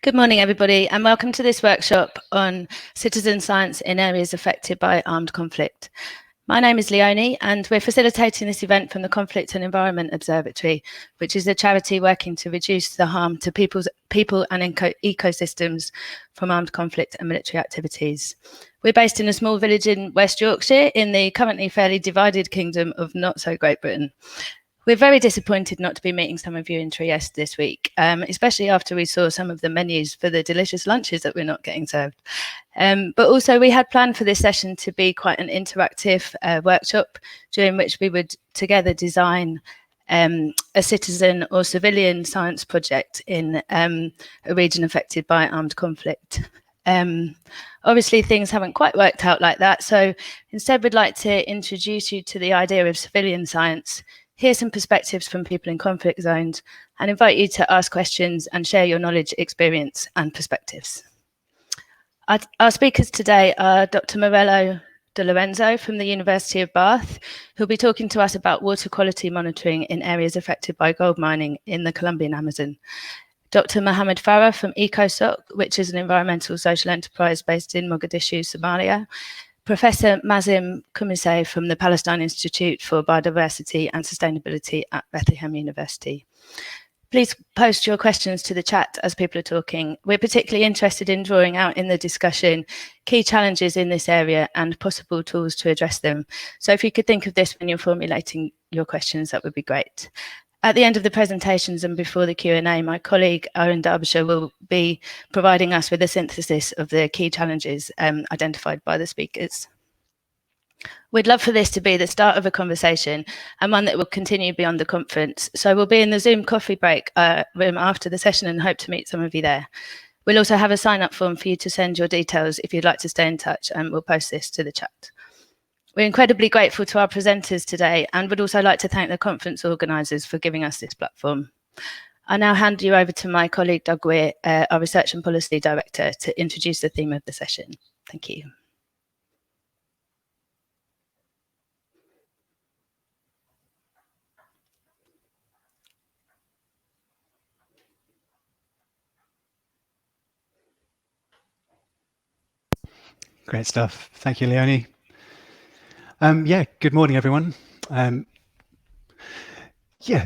Good morning, everybody, and welcome to this workshop on citizen science in areas affected by armed conflict. My name is Leonie, and we're facilitating this event from the Conflict and Environment Observatory, which is a charity working to reduce the harm to people and ecosystems from armed conflict and military activities. We're based in a small village in West Yorkshire in the currently fairly divided kingdom of not so Great Britain. We're very disappointed not to be meeting some of you in Trieste this week, especially after we saw some of the menus for the delicious lunches that we're not getting served. But also we had planned for this session to be quite an interactive workshop during which we would together design a citizen or civilian science project in a region affected by armed conflict. Obviously things haven't quite worked out like that, so instead we'd like to introduce you to the idea of civilian science, hear some perspectives from people in conflict zones, and invite you to ask questions and share your knowledge, experience and perspectives. Our speakers today are Dr. Mirella de Lorenzo from the University of Bath, who'll be talking to us about water quality monitoring in areas affected by gold mining in the Colombian Amazon. Dr. Mohamed from EcoSoc, which is an environmental social enterprise based in Mogadishu, Somalia. Professor Mazim Qumsiyeh from the Palestine Institute for Biodiversity and Sustainability at Bethlehem University. Please post your questions to the chat as people are talking. We're particularly interested in drawing out in the discussion key challenges in this area and possible tools to address them. So if you could think of this when you're formulating your questions, that would be great. At the end of the presentations and before the Q&A, my colleague Owen Darbyshire will be providing us with a synthesis of the key challenges identified by the speakers. We'd love for this to be the start of a conversation and one that will continue beyond the conference. So we'll be in the Zoom coffee break room after the session and hope to meet some of you there. We'll also have a sign-up form for you to send your details if you'd like to stay in touch, and we'll post this to the chat. We're incredibly grateful to our presenters today and would also like to thank the conference organisers for giving us this platform. I now hand you over to my colleague Doug Weir, our Research and Policy Director, to introduce the theme of the session. Thank you. Great stuff. Thank you, Leonie. Yeah, good morning, everyone. Yeah,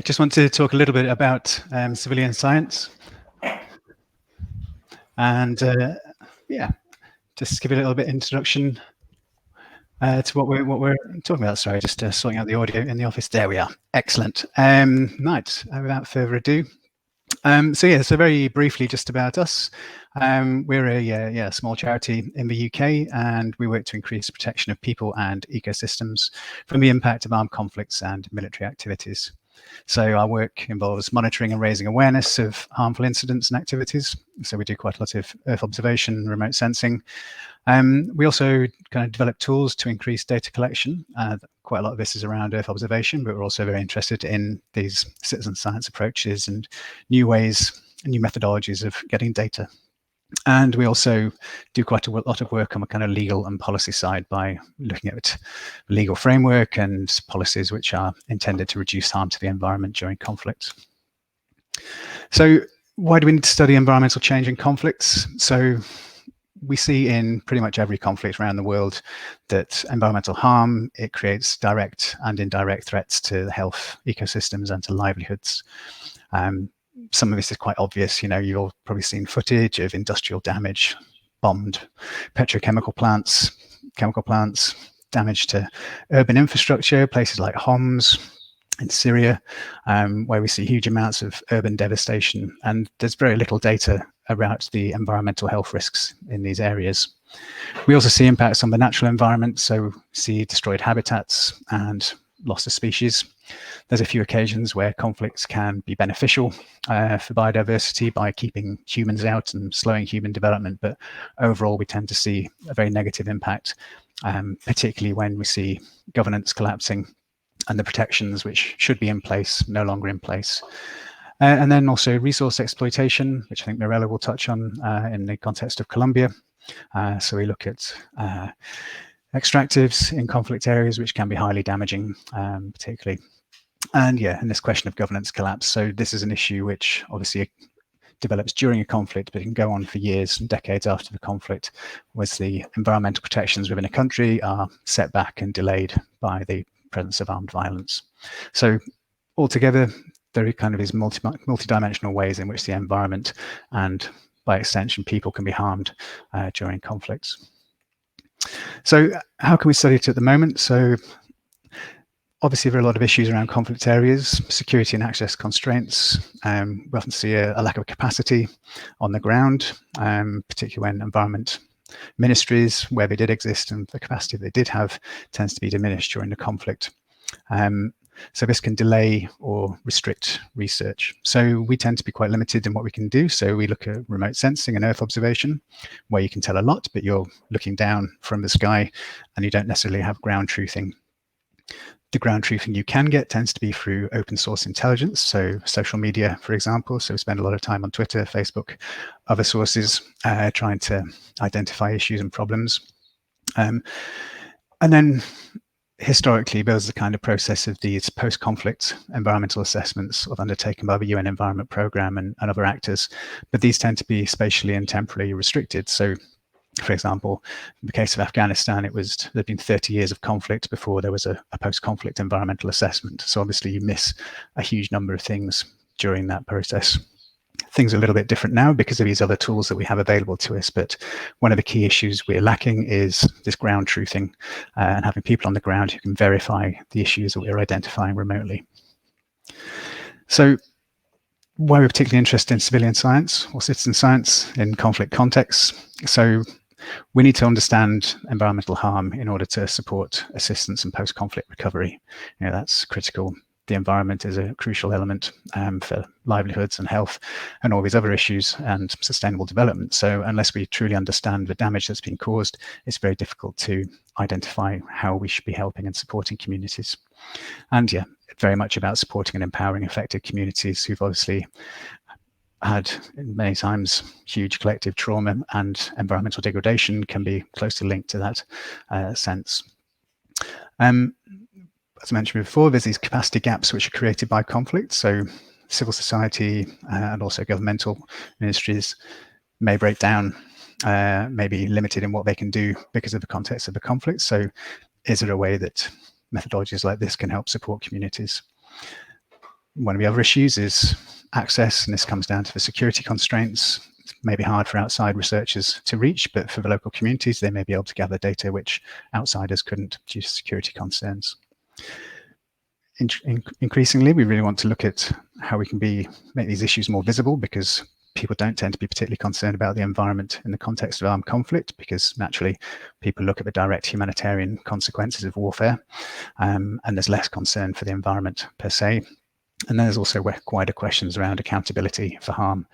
just want to talk a little bit about civilian science. And yeah, just give you a little bit introduction to what we're talking about. Sorry, just sorting out the audio in the office. There we are. Excellent. Right, without further ado. So very briefly just about us. We're a small charity in the UK, and we work to increase the protection of people and ecosystems from the impact of armed conflicts and military activities. So our work involves monitoring and raising awareness of harmful incidents and activities. So we do quite a lot of Earth observation, remote sensing. We also kind of develop tools to increase data collection. Quite a lot of this is around Earth observation, but we're also very interested in these citizen science approaches and new ways, new methodologies of getting data. And we also do quite a lot of work on the kind of legal and policy side by looking at legal framework and policies which are intended to reduce harm to the environment during conflict. So why do we need to study environmental change in conflicts? So we see in pretty much every conflict around the world that environmental harm, it creates direct and indirect threats to the health, ecosystems and to livelihoods. Some of this is quite obvious. You know, you've all probably seen footage of industrial damage, bombed petrochemical plants, chemical plants, damage to urban infrastructure, places like Homs in Syria, where we see huge amounts of urban devastation. And there's very little data about the environmental health risks in these areas. We also see impacts on the natural environment. So we see destroyed habitats and loss of species. There's a few occasions where conflicts can be beneficial for biodiversity by keeping humans out and slowing human development, but overall we tend to see a very negative impact, particularly when we see governance collapsing and the protections which should be in place no longer in place. And then also resource exploitation, which I think Mirella will touch on in the context of Colombia. So we look at extractives in conflict areas, which can be highly damaging, particularly. And yeah, and this question of governance collapse. So this is an issue which obviously develops during a conflict, but it can go on for years and decades after the conflict, was the environmental protections within a country are set back and delayed by the presence of armed violence. So altogether, there kind of is multi-dimensional ways in which the environment and by extension people can be harmed during conflicts. So how can we study it at the moment? So obviously, there are a lot of issues around conflict areas, security and access constraints. We often see a lack of capacity on the ground, particularly when environment ministries, where they did exist and the capacity they did have, tends to be diminished during the conflict. So this can delay or restrict research. So we tend to be quite limited in what we can do. So we look at remote sensing and Earth observation, where you can tell a lot, but you're looking down from the sky and you don't necessarily have ground truthing. The ground truthing you can get tends to be through open source intelligence, so social media, for example. So we spend a lot of time on Twitter, Facebook, other sources, trying to identify issues and problems. And then historically, there was the kind of process of these post-conflict environmental assessments undertaken by the UN Environment Programme and other actors, but these tend to be spatially and temporally restricted. So for example, in the case of Afghanistan, there'd been 30 years of conflict before there was a post-conflict environmental assessment. So obviously you miss a huge number of things during that process. Things are a little bit different now because of these other tools that we have available to us. But one of the key issues we're lacking is this ground truthing and having people on the ground who can verify the issues that we're identifying remotely. So why we're particularly interested in civilian science or citizen science in conflict contexts. So we need to understand environmental harm in order to support assistance and post-conflict recovery. That's critical. The environment is a crucial element for livelihoods and health and all these other issues and sustainable development. So unless we truly understand the damage that's been caused, it's very difficult to identify how we should be helping and supporting communities. And yeah, very much about supporting and empowering affected communities who've obviously had many times huge collective trauma, and environmental degradation can be closely linked to that sense. As I mentioned before, there's these capacity gaps which are created by conflict. So civil society and also governmental ministries may break down, may be limited in what they can do because of the context of the conflict. So is there a way that methodologies like this can help support communities? One of the other issues is access, and this comes down to the security constraints. It may be hard for outside researchers to reach, but for the local communities, they may be able to gather data which outsiders couldn't due to security concerns. Increasingly, we really want to look at how we can make these issues more visible, because people don't tend to be particularly concerned about the environment in the context of armed conflict, because naturally people look at the direct humanitarian consequences of warfare, and there's less concern for the environment per se. And then there's also wider questions around accountability for harm,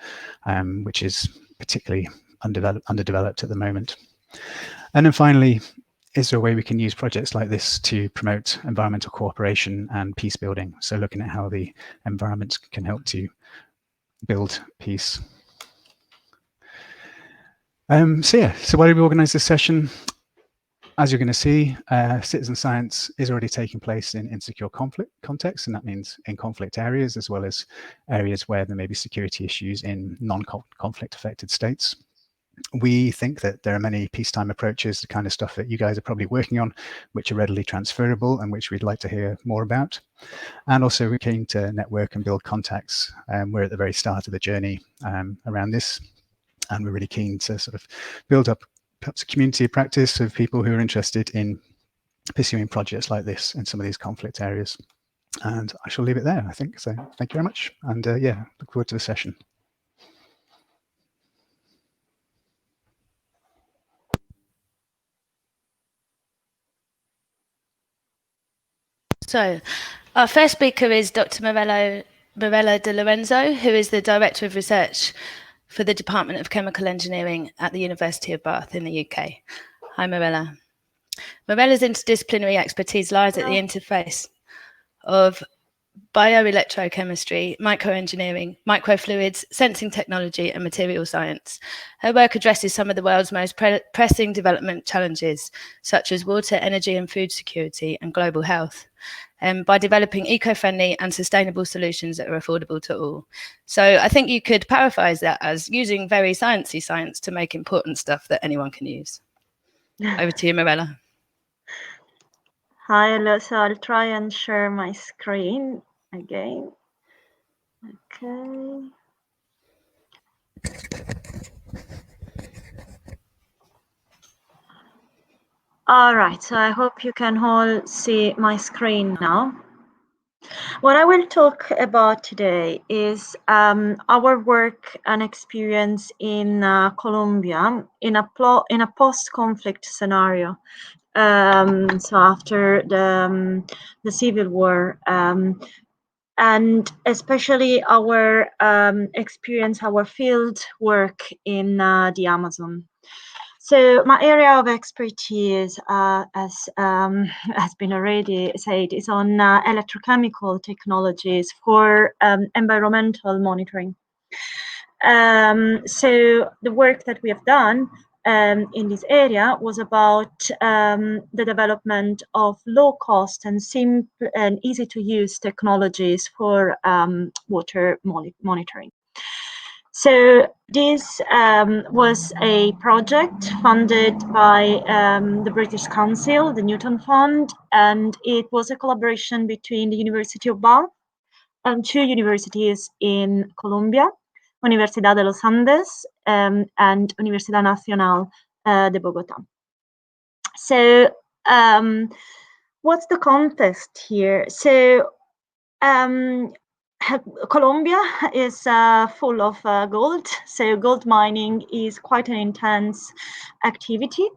which is particularly underdeveloped at the moment. And then finally, is there a way we can use projects like this to promote environmental cooperation and peace building? So looking at how the environment can help to build peace. So why did we organize this session? As you're going to see, citizen science is already taking place in insecure conflict contexts, and that means in conflict areas, as well as areas where there may be security issues in non-conflict affected states. We think that there are many peacetime approaches, the kind of stuff that you guys are probably working on, which are readily transferable and which we'd like to hear more about. And also we're keen to network and build contacts. We're at the very start of the journey around this, and we're really keen to sort of build up perhaps a community of practice of people who are interested in pursuing projects like this in some of these conflict areas. And I shall leave it there, I think. So thank you very much. And yeah, look forward to the session. So our first speaker is Dr. Mirella de Lorenzo, who is the Director of Research for the Department of Chemical Engineering at the University of Bath in the UK. Hi, Marella. Mirella's interdisciplinary expertise lies at the interface of bioelectrochemistry, microengineering, microfluids, sensing technology, and material science. Her work addresses some of the world's most pressing development challenges, such as water, energy, and food security, and global health. by developing eco-friendly and sustainable solutions that are affordable to all. So I think you could paraphrase that as using very sciencey science to make important stuff that anyone can use. Over to you, Mirella. Hi, hello. So I'll try and share my screen again. Okay. All right, so I hope you can all see my screen now. What I will talk about today is our work and experience in Colombia in a post-conflict scenario. So after the civil war, and especially our experience, our field work in the Amazon. So my area of expertise, as has been already said, is on electrochemical technologies for environmental monitoring. So the work that we have done in this area was about the development of low-cost and simple and easy-to-use technologies for water monitoring. So this was a project funded by the British Council, the Newton Fund, and it was a collaboration between the University of Bath and two universities in Colombia, Universidad de los Andes and Universidad Nacional de Bogotá. So what's the context here? So Colombia is full of gold, so gold mining is quite an intense activity,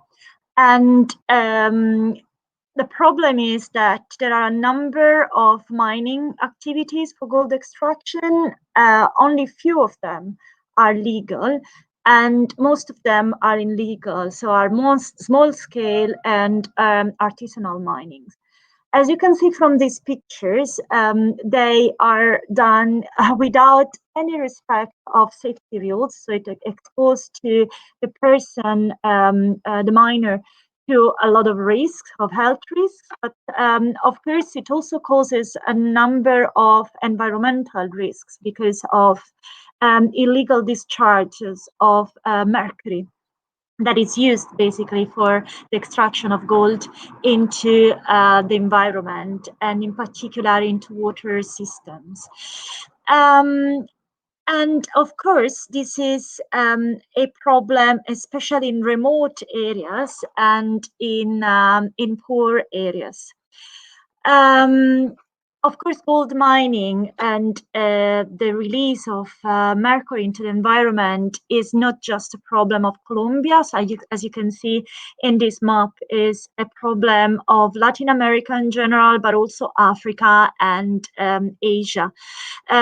and the problem is that there are a number of mining activities for gold extraction. Only few of them are legal, and most of them are illegal, so are most small scale and artisanal mining. As you can see from these pictures, they are done without any respect of safety rules. So it exposed to the person, the miner, to a lot of risks, of health risks. But of course, it also causes a number of environmental risks because of illegal discharges of mercury that is used basically for the extraction of gold into the environment, and in particular into water systems. And of course, this is a problem, especially in remote areas and in poor areas. Of course, gold mining and the release of mercury into the environment is not just a problem of Colombia. So as you can see in this map, is a problem of Latin America in general, but also Africa and Asia.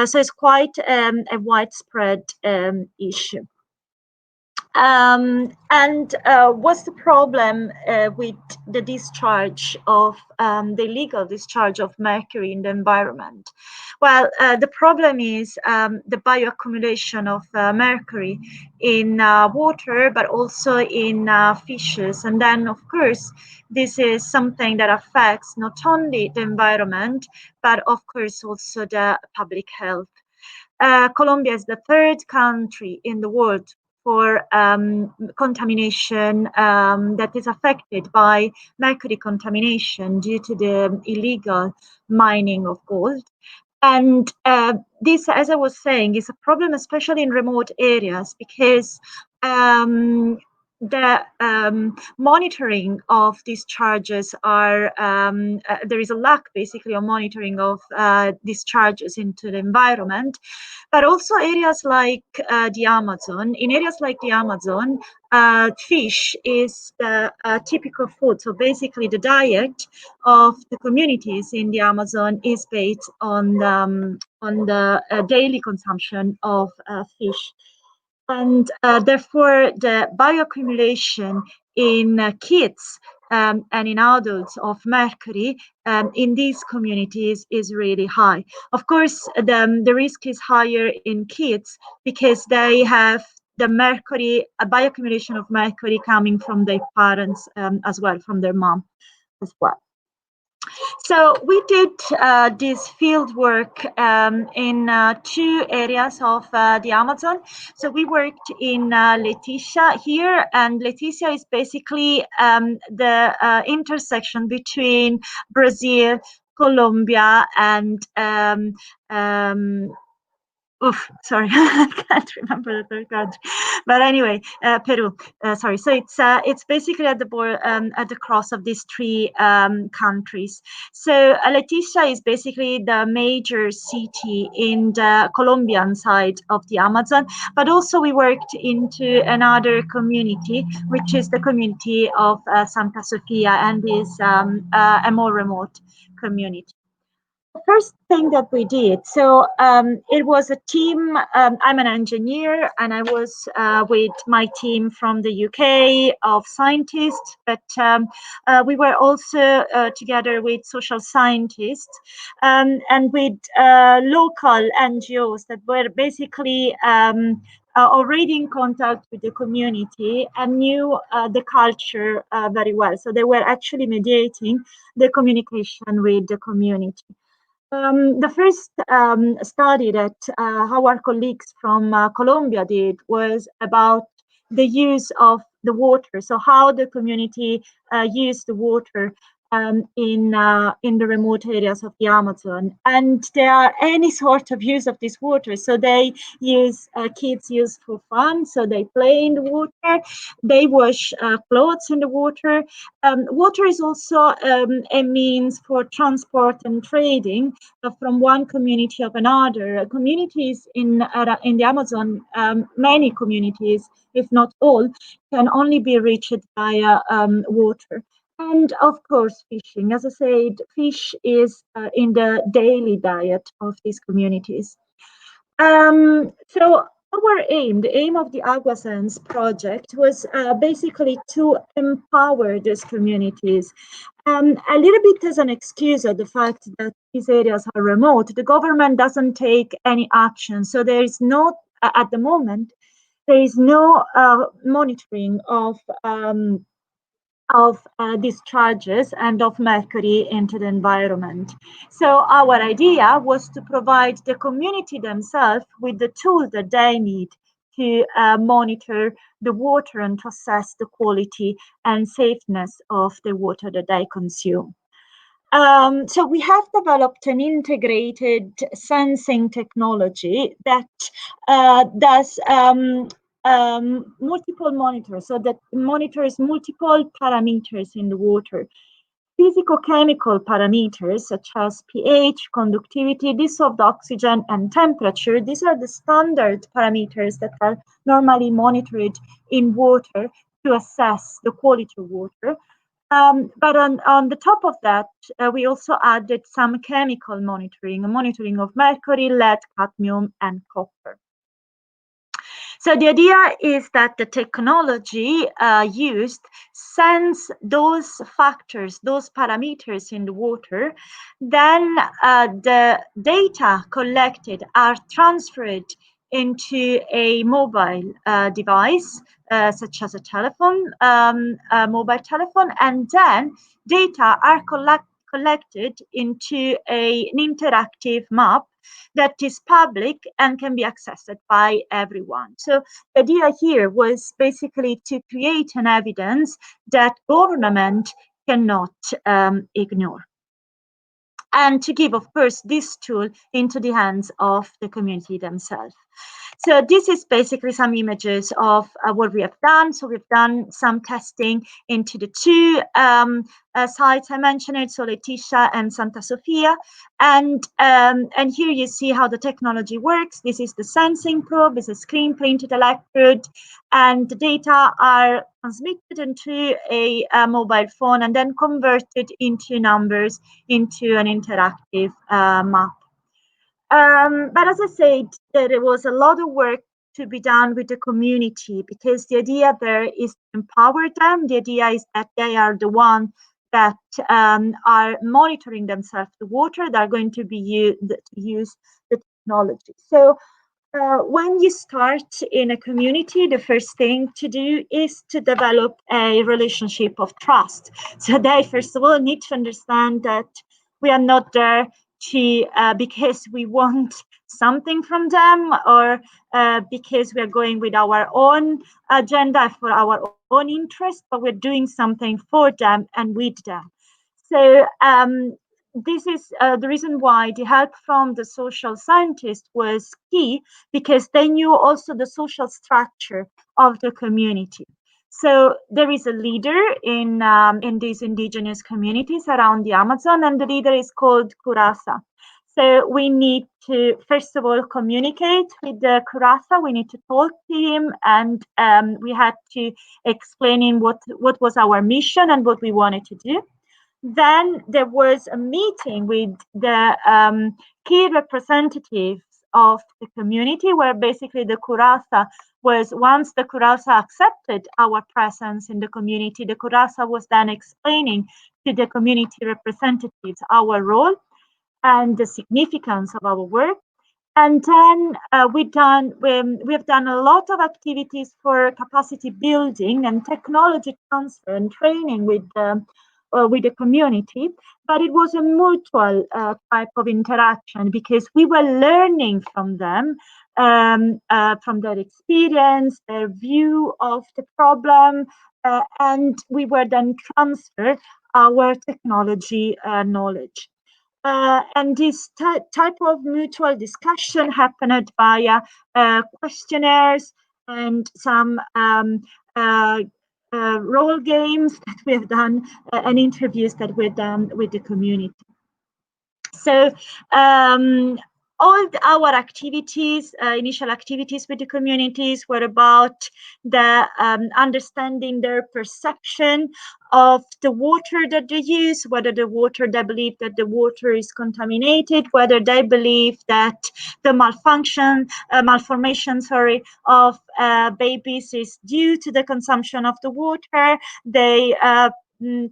So it's quite a widespread issue. And what's the problem with the discharge of the illegal discharge of mercury in the environment? Well, the problem is the bioaccumulation of mercury in water, but also in fishes. And then, of course, this is something that affects not only the environment, but of course also the public health. Colombia is the third country in the world for contamination that is affected by mercury contamination due to the illegal mining of gold. And this, as I was saying, is a problem, especially in remote areas, because the monitoring of discharges are, there is a lack basically of monitoring of discharges into the environment, but also areas like the Amazon. In areas like the Amazon, fish is the typical food. So basically the diet of the communities in the Amazon is based on the daily consumption of fish. And therefore, the bioaccumulation in kids and in adults of mercury in these communities is really high. Of course, the risk is higher in kids because they have the mercury, a bioaccumulation of mercury coming from their parents as well, from their mom as well. So we did this field work in 2 areas of the Amazon. So we worked in Leticia here, and Leticia is basically the intersection between Brazil, Colombia, and sorry, I can't remember the third country, but anyway, Peru. Sorry, so it's basically at the cross of these 3 countries. So Leticia is basically the major city in the Colombian side of the Amazon, but also we worked into another community, which is the community of Santa Sofia, and is a more remote community. First thing that we did, so it was a team. I'm an engineer, and I was with my team from the UK of scientists, but we were also together with social scientists and with local NGOs that were basically already in contact with the community and knew the culture very well. So they were actually mediating the communication with the community. The first study that our colleagues from Colombia did was about the use of the water. So how the community used the water in the remote areas of the Amazon, and there are any sort of use of this water. So they use kids use for fun. So they play in the water. They wash clothes in the water. Water is also a means for transport and trading from one community of another. Communities in the Amazon, many communities, if not all, can only be reached via water. And of course, fishing. As I said, fish is in the daily diet of these communities. So our aim, the aim of the AguaSense project, was basically to empower these communities. A little bit as an excuse of the fact that these areas are remote, the government doesn't take any action. So there is no, at the moment, there is no monitoring of discharges and of mercury into the environment. So our idea was to provide the community themselves with the tools that they need to monitor the water and to assess the quality and safeness of the water that they consume. So we have developed an integrated sensing technology that does multiple monitors, so that monitors multiple parameters in the water. Physicochemical parameters such as pH, conductivity, dissolved oxygen, and temperature. These are the standard parameters that are normally monitored in water to assess the quality of water. But on the top of that, we also added some chemical monitoring of mercury, lead, cadmium, and copper. So the idea is that the technology used sends those factors, those parameters in the water. Then the data collected are transferred into a mobile device, such as a telephone, a mobile telephone, and then data are collected into an interactive map that is public and can be accessed by everyone. So the idea here was basically to create an evidence that government cannot ignore, and to give, of course, this tool into the hands of the community themselves. So this is basically some images of what we have done. So we've done some testing into the 2 sites I mentioned, so Leticia and Santa Sofia. And here you see how the technology works. This is the sensing probe. It's a screen printed electrode, and the data are transmitted into a mobile phone and then converted into numbers into an interactive map. But as I said, there was a lot of work to be done with the community, because the idea there is to empower them. The idea is that they are the ones that are monitoring themselves the water. They're going to be use the technology. So When you start in a community, the first thing to do is to develop a relationship of trust. So they, first of all, need to understand that we are not there to because we want something from them, or because we are going with our own agenda for our own interest, but we're doing something for them and with them. So this is the reason why the help from the social scientist was key, because they knew also the social structure of the community. So there is a leader in these indigenous communities around the Amazon, and the leader is called Kurasa. So we need to, first of all, communicate with the Kurasa. We need to talk to him, and we had to explain him what was our mission and what we wanted to do. Then there was a meeting with the key representatives of the community, where basically the Kurasa was, once the Kurasa accepted our presence in the community, the Kurasa was then explaining to the community representatives our role and the significance of our work. And then we have done a lot of activities for capacity building and technology transfer and training with the community, but it was a mutual type of interaction, because we were learning from them, from their experience, their view of the problem, and we were then transfer our technology knowledge. And this type of mutual discussion happened via questionnaires and some role games that we've done, and interviews that we've done with the community. So all our activities, initial activities with the communities, were about the understanding their perception of the water that they use, whether the water, they believe that the water is contaminated, whether they believe that the malformation, babies is due to the consumption of the water. They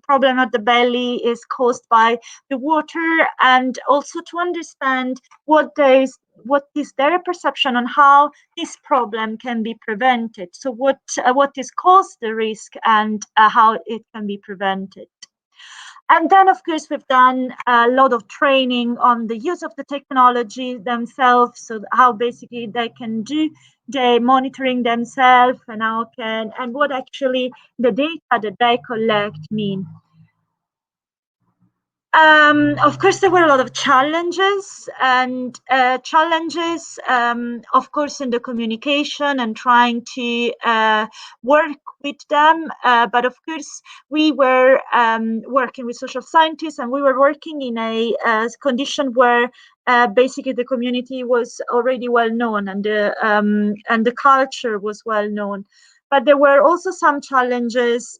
problem at the belly is caused by the water, and also to understand what is their perception on how this problem can be prevented. So what is caused the risk, and how it can be prevented. And then, of course, we've done a lot of training on the use of the technology themselves, so how basically they can do the monitoring themselves, and what actually the data that they collect mean. Of course, there were a lot of challenges, and of course, in the communication and trying to work with them. But of course, we were working with social scientists, and we were working in a condition where basically the community was already well known, and the culture was well known. But there were also some challenges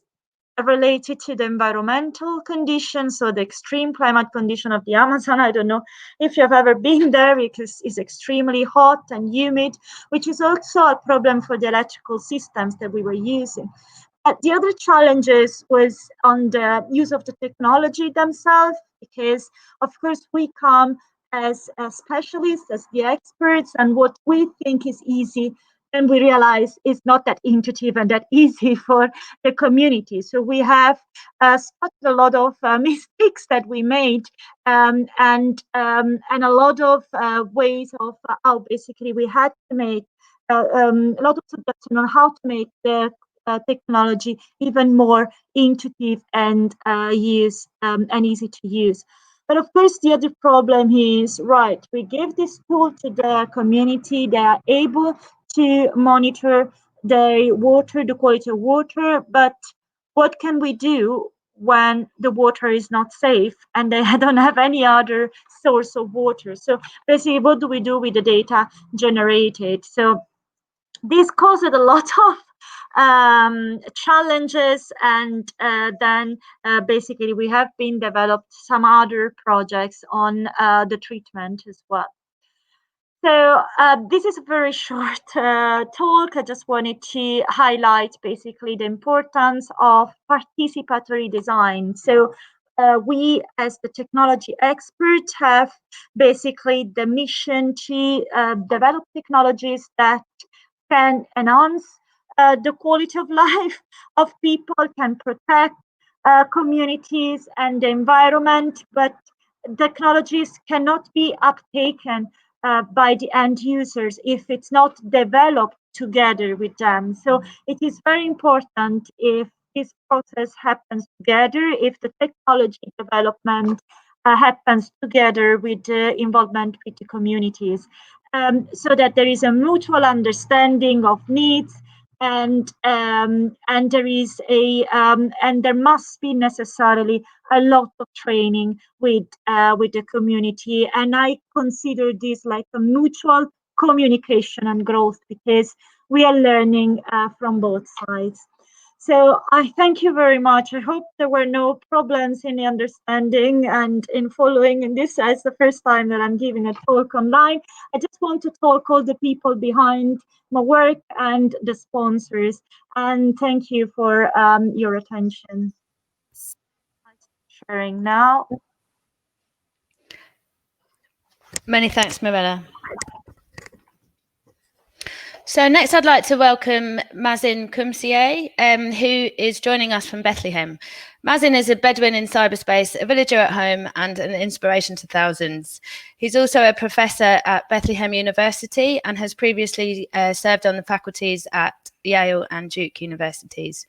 related to the environmental conditions, so the extreme climate condition of the Amazon. I don't know if you've ever been there, because it's extremely hot and humid, which is also a problem for the electrical systems that we were using. The other challenges was on the use of the technology themselves, because of course we come as specialists, as the experts, and what we think is easy, and we realize it's not that intuitive and that easy for the community. So we have spotted a lot of mistakes that we made, and a lot of ways of how basically we had to make a lot of suggestions on how to make the technology even more intuitive and and easy to use. But of course, the other problem is, right, we give this tool to the community, they are able to monitor the water, the quality of water, but what can we do when the water is not safe and they don't have any other source of water? So basically, what do we do with the data generated? So this caused a lot of challenges, and then basically we have been developed some other projects on the treatment as well. So this is a very short talk. I just wanted to highlight basically the importance of participatory design. So we, as the technology experts, have basically the mission to develop technologies that can enhance the quality of life of people, can protect communities and the environment, but technologies cannot be uptaken by the end users if it's not developed together with them. So it is very important if this process happens together, if the technology development happens together with the involvement with the communities, so that there is a mutual understanding of needs, and there is and there must be necessarily a lot of training with the community. And I consider this like a mutual communication and growth, because we are learning from both sides. So I thank you very much. I hope there were no problems in the understanding and in following. And this is the first time that I'm giving a talk online. I just want to talk all the people behind my work and the sponsors. And thank you for your attention. Sharing now. Many thanks, Mirella. So next I'd like to welcome Mazin Qumsiyeh, who is joining us from Bethlehem. Mazin is a Bedouin in cyberspace, a villager at home, and an inspiration to thousands. He's also a professor at Bethlehem University and has previously served on the faculties at Yale and Duke universities.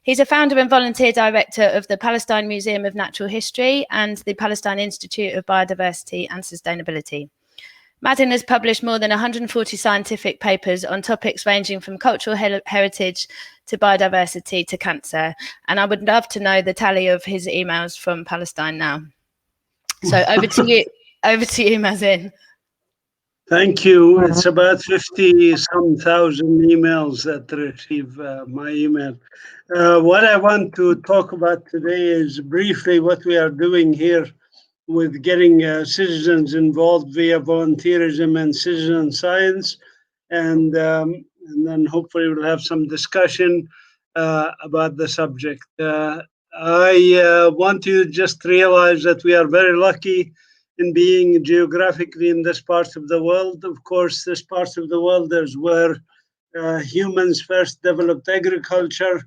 He's a founder and volunteer director of the Palestine Museum of Natural History and the Palestine Institute of Biodiversity and Sustainability. Mazin has published more than 140 scientific papers on topics ranging from cultural heritage to biodiversity to cancer. And I would love to know the tally of his emails from Palestine now. So over to you, Mazin. Thank you. It's about 50-some thousand emails that receive my email. What I want to talk about today is briefly what we are doing here with getting citizens involved via volunteerism and citizen science, and then hopefully we'll have some discussion about the subject. I want you to just realize that we are very lucky in being geographically in this part of the world. Of course, this part of the world is where humans first developed agriculture.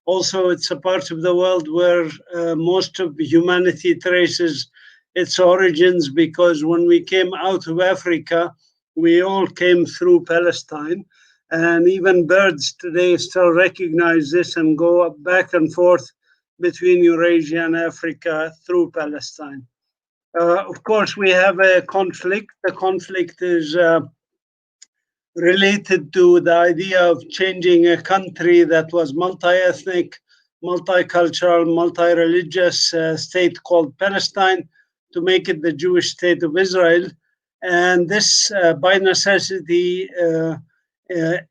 Also, it's a part of the world where most of humanity traces its origins, because when we came out of Africa, we all came through Palestine. And even birds today still recognize this and go back and forth between Eurasia and Africa through Palestine. Of course, we have a conflict. The conflict is related to the idea of changing a country that was multi-ethnic, multicultural, multi-religious state called Palestine, to make it the Jewish state of Israel. And this, by necessity,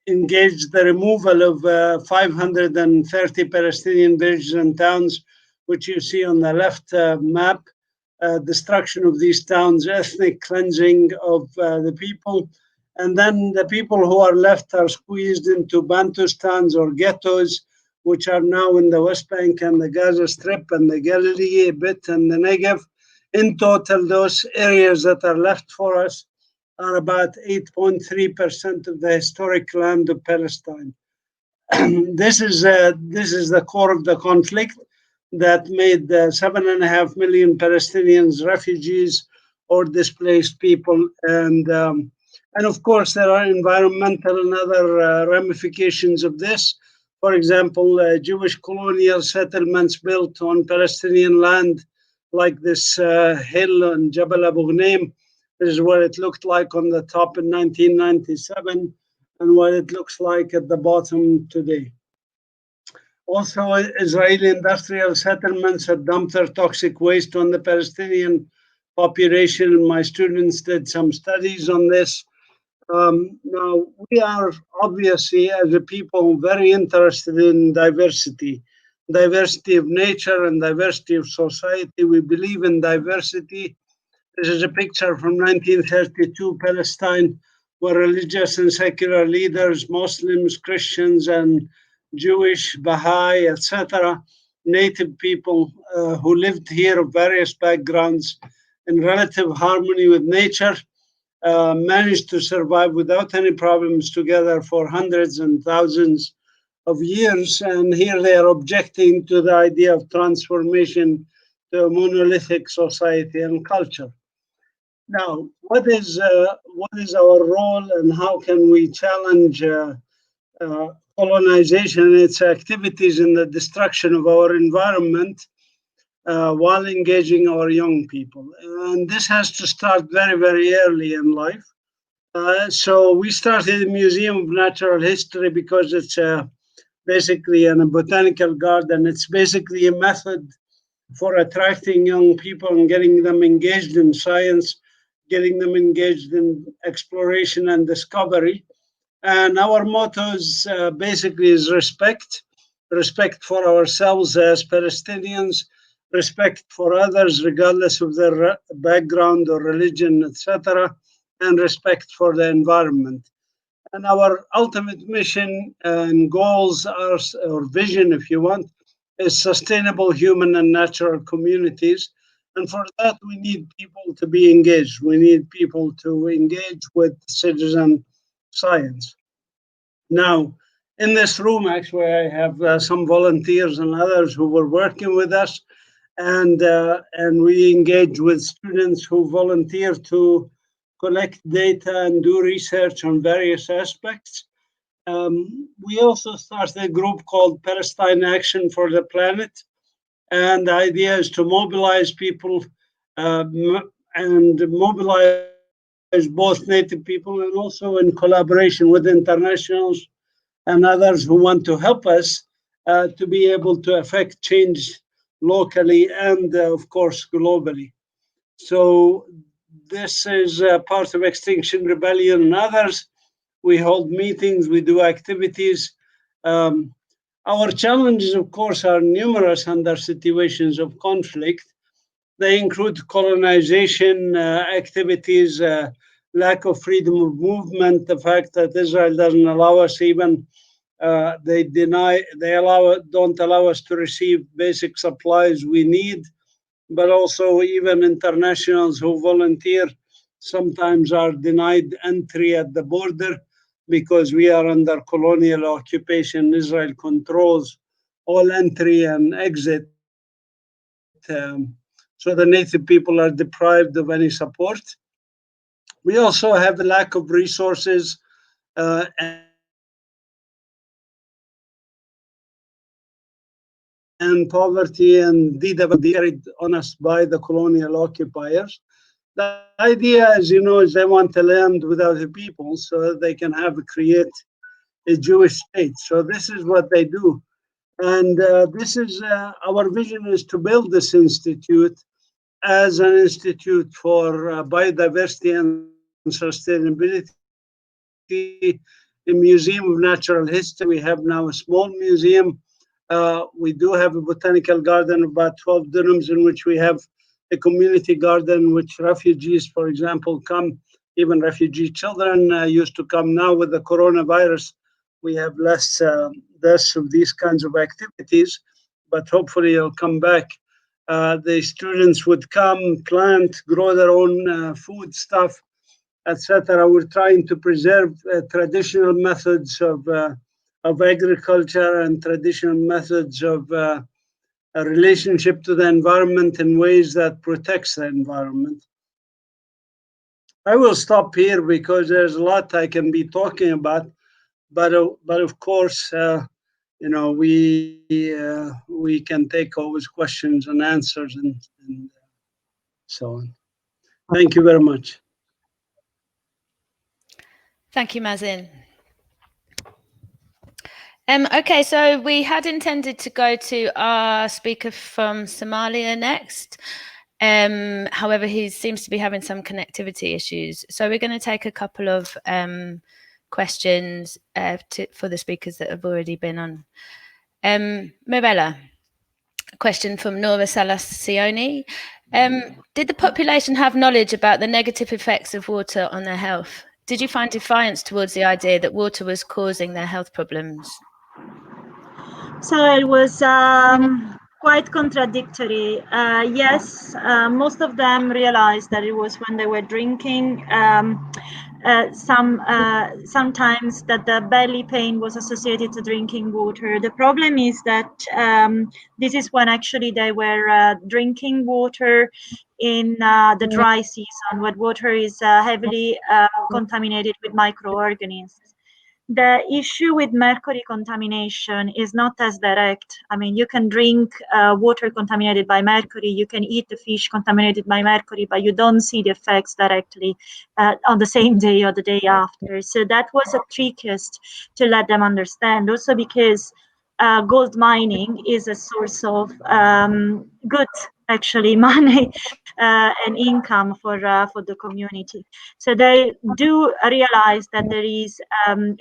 engaged the removal of 530 Palestinian villages and towns, which you see on the left map, destruction of these towns, ethnic cleansing of the people. And then the people who are left are squeezed into Bantustans or ghettos, which are now in the West Bank and the Gaza Strip and the Galilee a bit and the Negev. In total, those areas that are left for us are about 8.3% of the historic land of Palestine. This is the core of the conflict that made 7.5 million Palestinians refugees or displaced people. And of course, there are environmental and other ramifications of this. For example, Jewish colonial settlements built on Palestinian land, like this hill on Jabal Abu Ghneim. This is what it looked like on the top in 1997 and what it looks like at the bottom today. Also, Israeli industrial settlements had dumped their toxic waste on the Palestinian population, and my students did some studies on this. Now, we are obviously, as a people, very interested in diversity of nature and diversity of society. We believe in diversity. This is a picture from 1932 Palestine, where religious and secular leaders, Muslims, Christians, and Jewish, Baha'i, etc., native people who lived here of various backgrounds in relative harmony with nature, managed to survive without any problems together for hundreds and thousands of years. And here they are objecting to the idea of transformation to a monolithic society and culture. Now, what is our role, and how can we challenge colonization and its activities in the destruction of our environment while engaging our young people? And this has to start very, very early in life. So we started the Museum of Natural History because it's basically in a botanical garden. It's basically a method for attracting young people and getting them engaged in science, getting them engaged in exploration and discovery. And our motto is basically is respect for ourselves as Palestinians, respect for others regardless of their background or religion, etc., and respect for the environment. And our ultimate mission and goals are, or vision, if you want, is sustainable human and natural communities. And for that, we need people to be engaged. We need people to engage with citizen science. Now, in this room, actually, I have some volunteers and others who were working with us, and we engage with students who volunteer to collect data and do research on various aspects. We also started a group called Palestine Action for the Planet, and the idea is to mobilize people and mobilize both native people and also in collaboration with internationals and others who want to help us to be able to affect change locally and, of course, globally. So this is part of Extinction Rebellion and others. We hold meetings, we do activities. Our challenges, of course, are numerous under situations of conflict. They include colonization activities, lack of freedom of movement, the fact that Israel doesn't allow us even, don't allow us to receive basic supplies we need, but also even internationals who volunteer sometimes are denied entry at the border because we are under colonial occupation. Israel controls all entry and exit. So the native people are deprived of any support. We also have a lack of resources and poverty and development on us by the colonial occupiers. The idea, as you know, is they want a land without a people so that they can create a Jewish state. So this is what they do. And this is our vision is to build this institute as an institute for biodiversity and sustainability, a museum of natural history. We have now a small museum. We do have a botanical garden of about 12 dunams in which we have a community garden which refugees, for example, come, even refugee children used to come. Now with the coronavirus, we have less of these kinds of activities, but hopefully it'll come back. The students would come, plant, grow their own food stuff, etc. We're trying to preserve traditional methods of agriculture and traditional methods of a relationship to the environment in ways that protects the environment. I will stop here because there's a lot I can be talking about, but of course, you know, we can take always questions and answers and so on. Thank you very much. Thank you, Mazin. Okay, so we had intended to go to our speaker from Somalia next. However, he seems to be having some connectivity issues. So we're going to take a couple of questions for the speakers that have already been on. Mirella, a question from Nora Salas-Sioni. Did the population have knowledge about the negative effects of water on their health? Did you find defiance towards the idea that water was causing their health problems? So it was quite contradictory. Yes, most of them realized that it was when they were drinking. Sometimes that the belly pain was associated to drinking water. The problem is that this is when actually they were drinking water in the dry season, when water is heavily contaminated with microorganisms. The issue with mercury contamination is not as direct. I mean, you can drink water contaminated by mercury, you can eat the fish contaminated by mercury, but you don't see the effects directly on the same day or the day after. So that was the trickiest to let them understand. Also because gold mining is a source of good, actually, money and income for the community. So they do realize that there is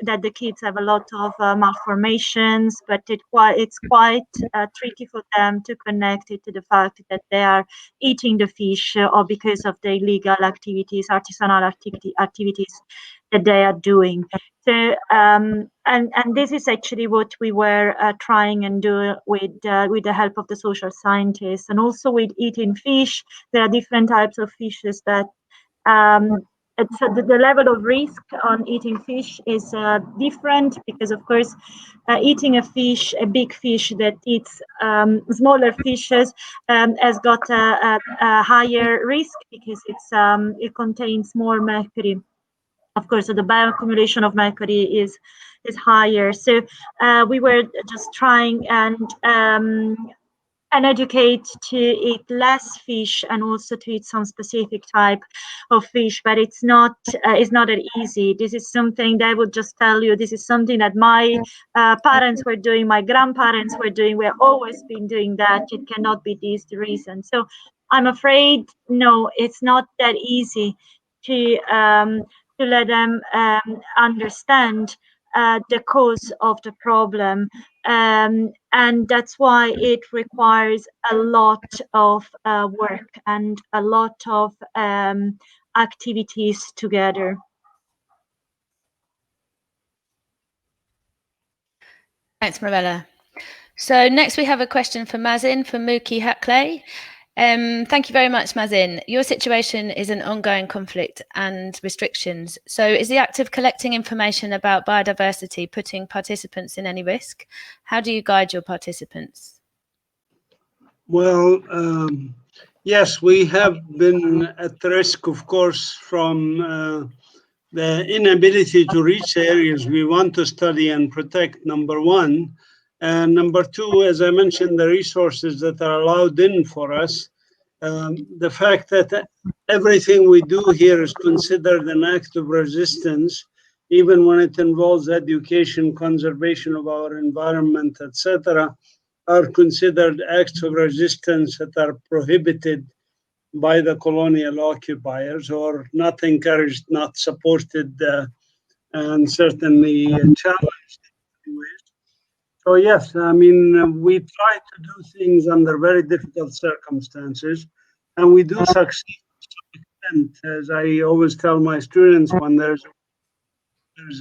that the kids have a lot of malformations, but it's quite tricky for them to connect it to the fact that they are eating the fish or because of the illegal activities, artisanal activities that they are doing. So and this is actually what we were trying and do with the help of the social scientists, and also with eating fish. There are different types of fishes that so the level of risk on eating fish is different, because of course eating a big fish that eats smaller fishes has got a higher risk, because it contains more mercury. Of course, so the bioaccumulation of mercury is higher. So we were just trying and educate to eat less fish, and also to eat some specific type of fish. But it's not that easy. This is something they would just tell you. This is something that my parents were doing, my grandparents were doing. We've always been doing that. It cannot be this the reason. So I'm afraid, no, it's not that easy to let them understand the cause of the problem, and that's why it requires a lot of work and a lot of activities together. Thanks, Marella. So next we have a question for Mazin from Mookie Hackley. Thank you very much, Mazin. Your situation is an ongoing conflict and restrictions. So is the act of collecting information about biodiversity putting participants in any risk? How do you guide your participants? Well, yes, we have been at risk, of course, from the inability to reach areas we want to study and protect, number one. And number two, as I mentioned, the resources that are allowed in for us. The fact that everything we do here is considered an act of resistance, even when it involves education, conservation of our environment, etc., are considered acts of resistance that are prohibited by the colonial occupiers, or not encouraged, not supported, and certainly challenged in ways. So yes, I mean, we try to do things under very difficult circumstances, and we do succeed to some extent. As I always tell my students, when there's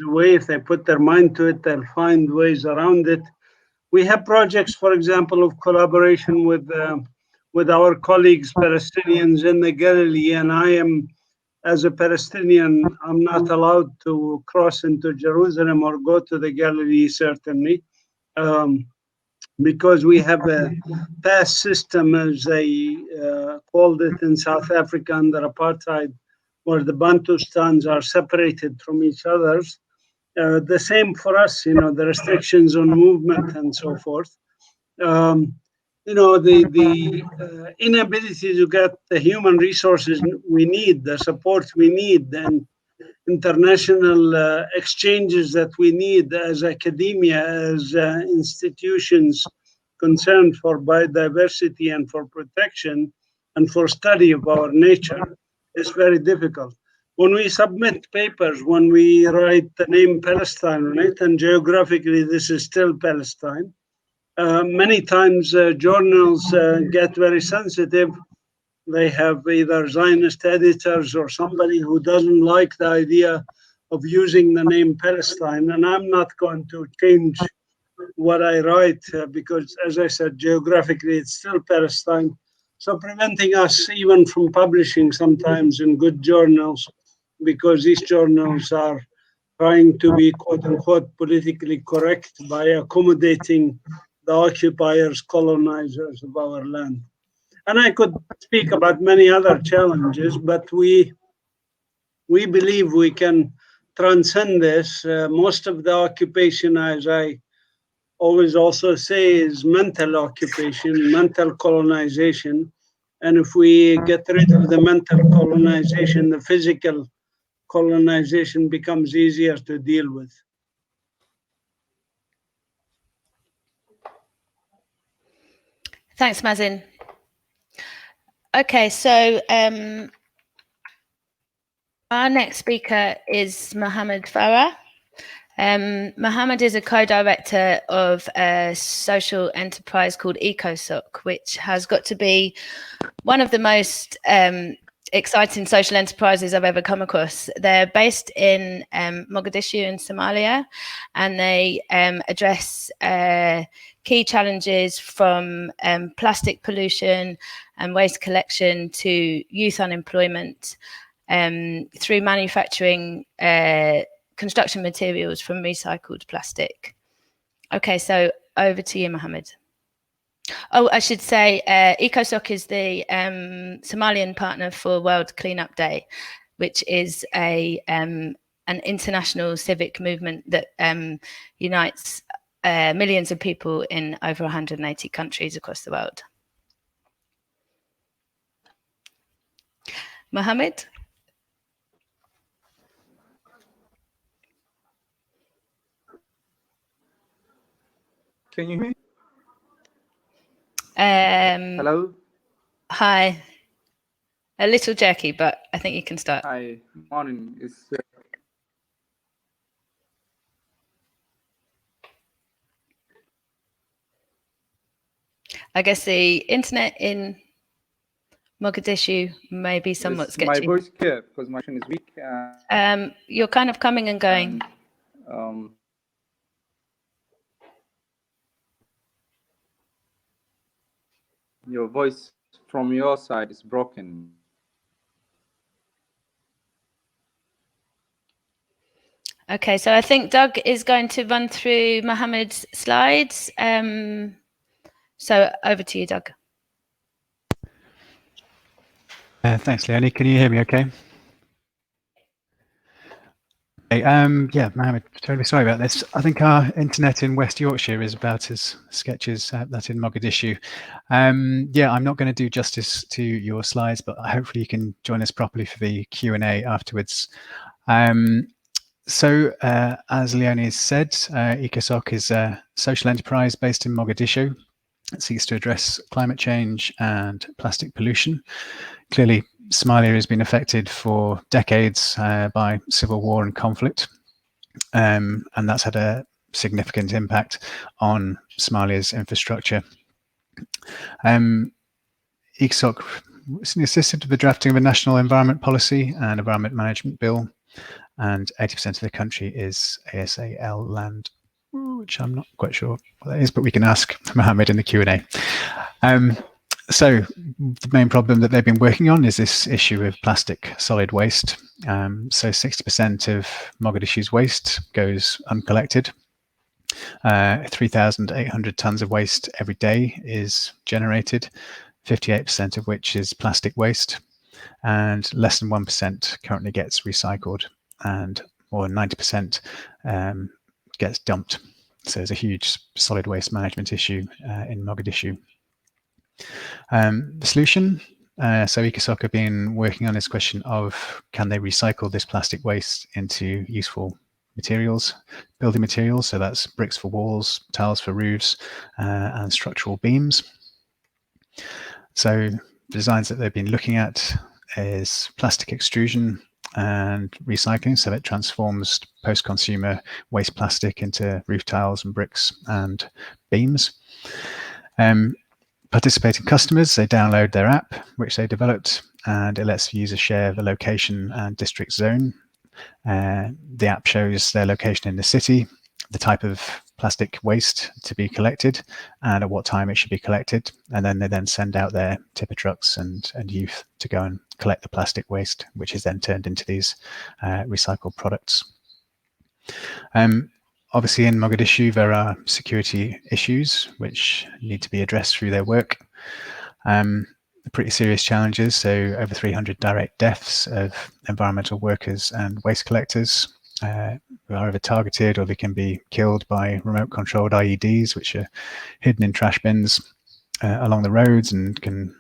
a way, if they put their mind to it, they'll find ways around it. We have projects, for example, of collaboration with our colleagues, Palestinians in the Galilee, and I am, as a Palestinian, I'm not allowed to cross into Jerusalem or go to the Galilee, certainly. Because we have a pass system, as they called it in South Africa under apartheid, where the Bantustans are separated from each other. The same for us, you know, the restrictions on movement and so forth. You know, the inability to get the human resources we need, the support we need, and international exchanges that we need as academia, as institutions concerned for biodiversity and for protection and for study of our nature is very difficult. When we submit papers, when we write the name Palestine on it, and geographically this is still Palestine, many times journals get very sensitive. They have either Zionist editors or somebody who doesn't like the idea of using the name Palestine, and I'm not going to change what I write because, as I said, geographically it's still Palestine. So preventing us even from publishing sometimes in good journals, because these journals are trying to be quote unquote politically correct by accommodating the occupiers, colonizers of our land. And I could speak about many other challenges, but we believe we can transcend this. Most of the occupation, as I always also say, is mental occupation, mental colonization. And if we get rid of the mental colonization, the physical colonization becomes easier to deal with. Thanks, Mazin. Okay, so our next speaker is Mohamed Farah. Mohamed is a co-director of a social enterprise called EcoSoc, which has got to be one of the most exciting social enterprises I've ever come across. They're based in Mogadishu in Somalia, and they address key challenges from plastic pollution and waste collection to youth unemployment through manufacturing construction materials from recycled plastic. Okay, so over to you, Mohammed. Oh, I should say EcoSoc is the Somalian partner for World Cleanup Day, which is an international civic movement that unites millions of people in over 180 countries across the world. Mohammed? Can you hear me? Hello? Hi. A little jerky, but I think you can start. Hi, morning. I guess the internet in Mogadishu may be somewhat sketchy. My voice clear because my connection is weak. You're kind of coming and going. Your voice from your side is broken. Okay, so I think Doug is going to run through Mohammed's slides. So over to you, Doug. Thanks, Leonie. Can you hear me okay? Okay, yeah, Mohammed, terribly sorry about this. I think our internet in West Yorkshire is about as sketchy as that in Mogadishu. Yeah, I'm not going to do justice to your slides, but hopefully you can join us properly for the Q&A afterwards. So, as Leonie has said, EcoSoc is a social enterprise based in Mogadishu. It seeks to address climate change and plastic pollution. Clearly, Somalia has been affected for decades by civil war and conflict, and that's had a significant impact on Somalia's infrastructure. EcoSoc assisted with the drafting of a national environment policy and environment management bill, and 80% of the country is ASAL land, which I'm not quite sure what that is, but we can ask Mohammed in the Q&A. So the main problem that they've been working on is this issue of plastic solid waste. So 60% of Mogadishu's waste goes uncollected. 3,800 tons of waste every day is generated, 58% of which is plastic waste, and less than 1% currently gets recycled, and more than 90% gets dumped. So there's a huge solid waste management issue in Mogadishu. The solution, so EcoSoc have been working on this question of can they recycle this plastic waste into useful materials, building materials, so that's bricks for walls, tiles for roofs, and structural beams. So the designs that they've been looking at is plastic extrusion and recycling, so it transforms post-consumer waste plastic into roof tiles and bricks and beams. Participating customers, they download their app, which they developed, and it lets users share the location and district zone. The app shows their location in the city, the type of plastic waste to be collected and at what time it should be collected. And then they then send out their tipper trucks and youth to go and collect the plastic waste, which is then turned into these recycled products. Obviously in Mogadishu, there are security issues which need to be addressed through their work. Pretty serious challenges, so over 300 direct deaths of environmental workers and waste collectors who are either targeted or they can be killed by remote controlled IEDs, which are hidden in trash bins along the roads and can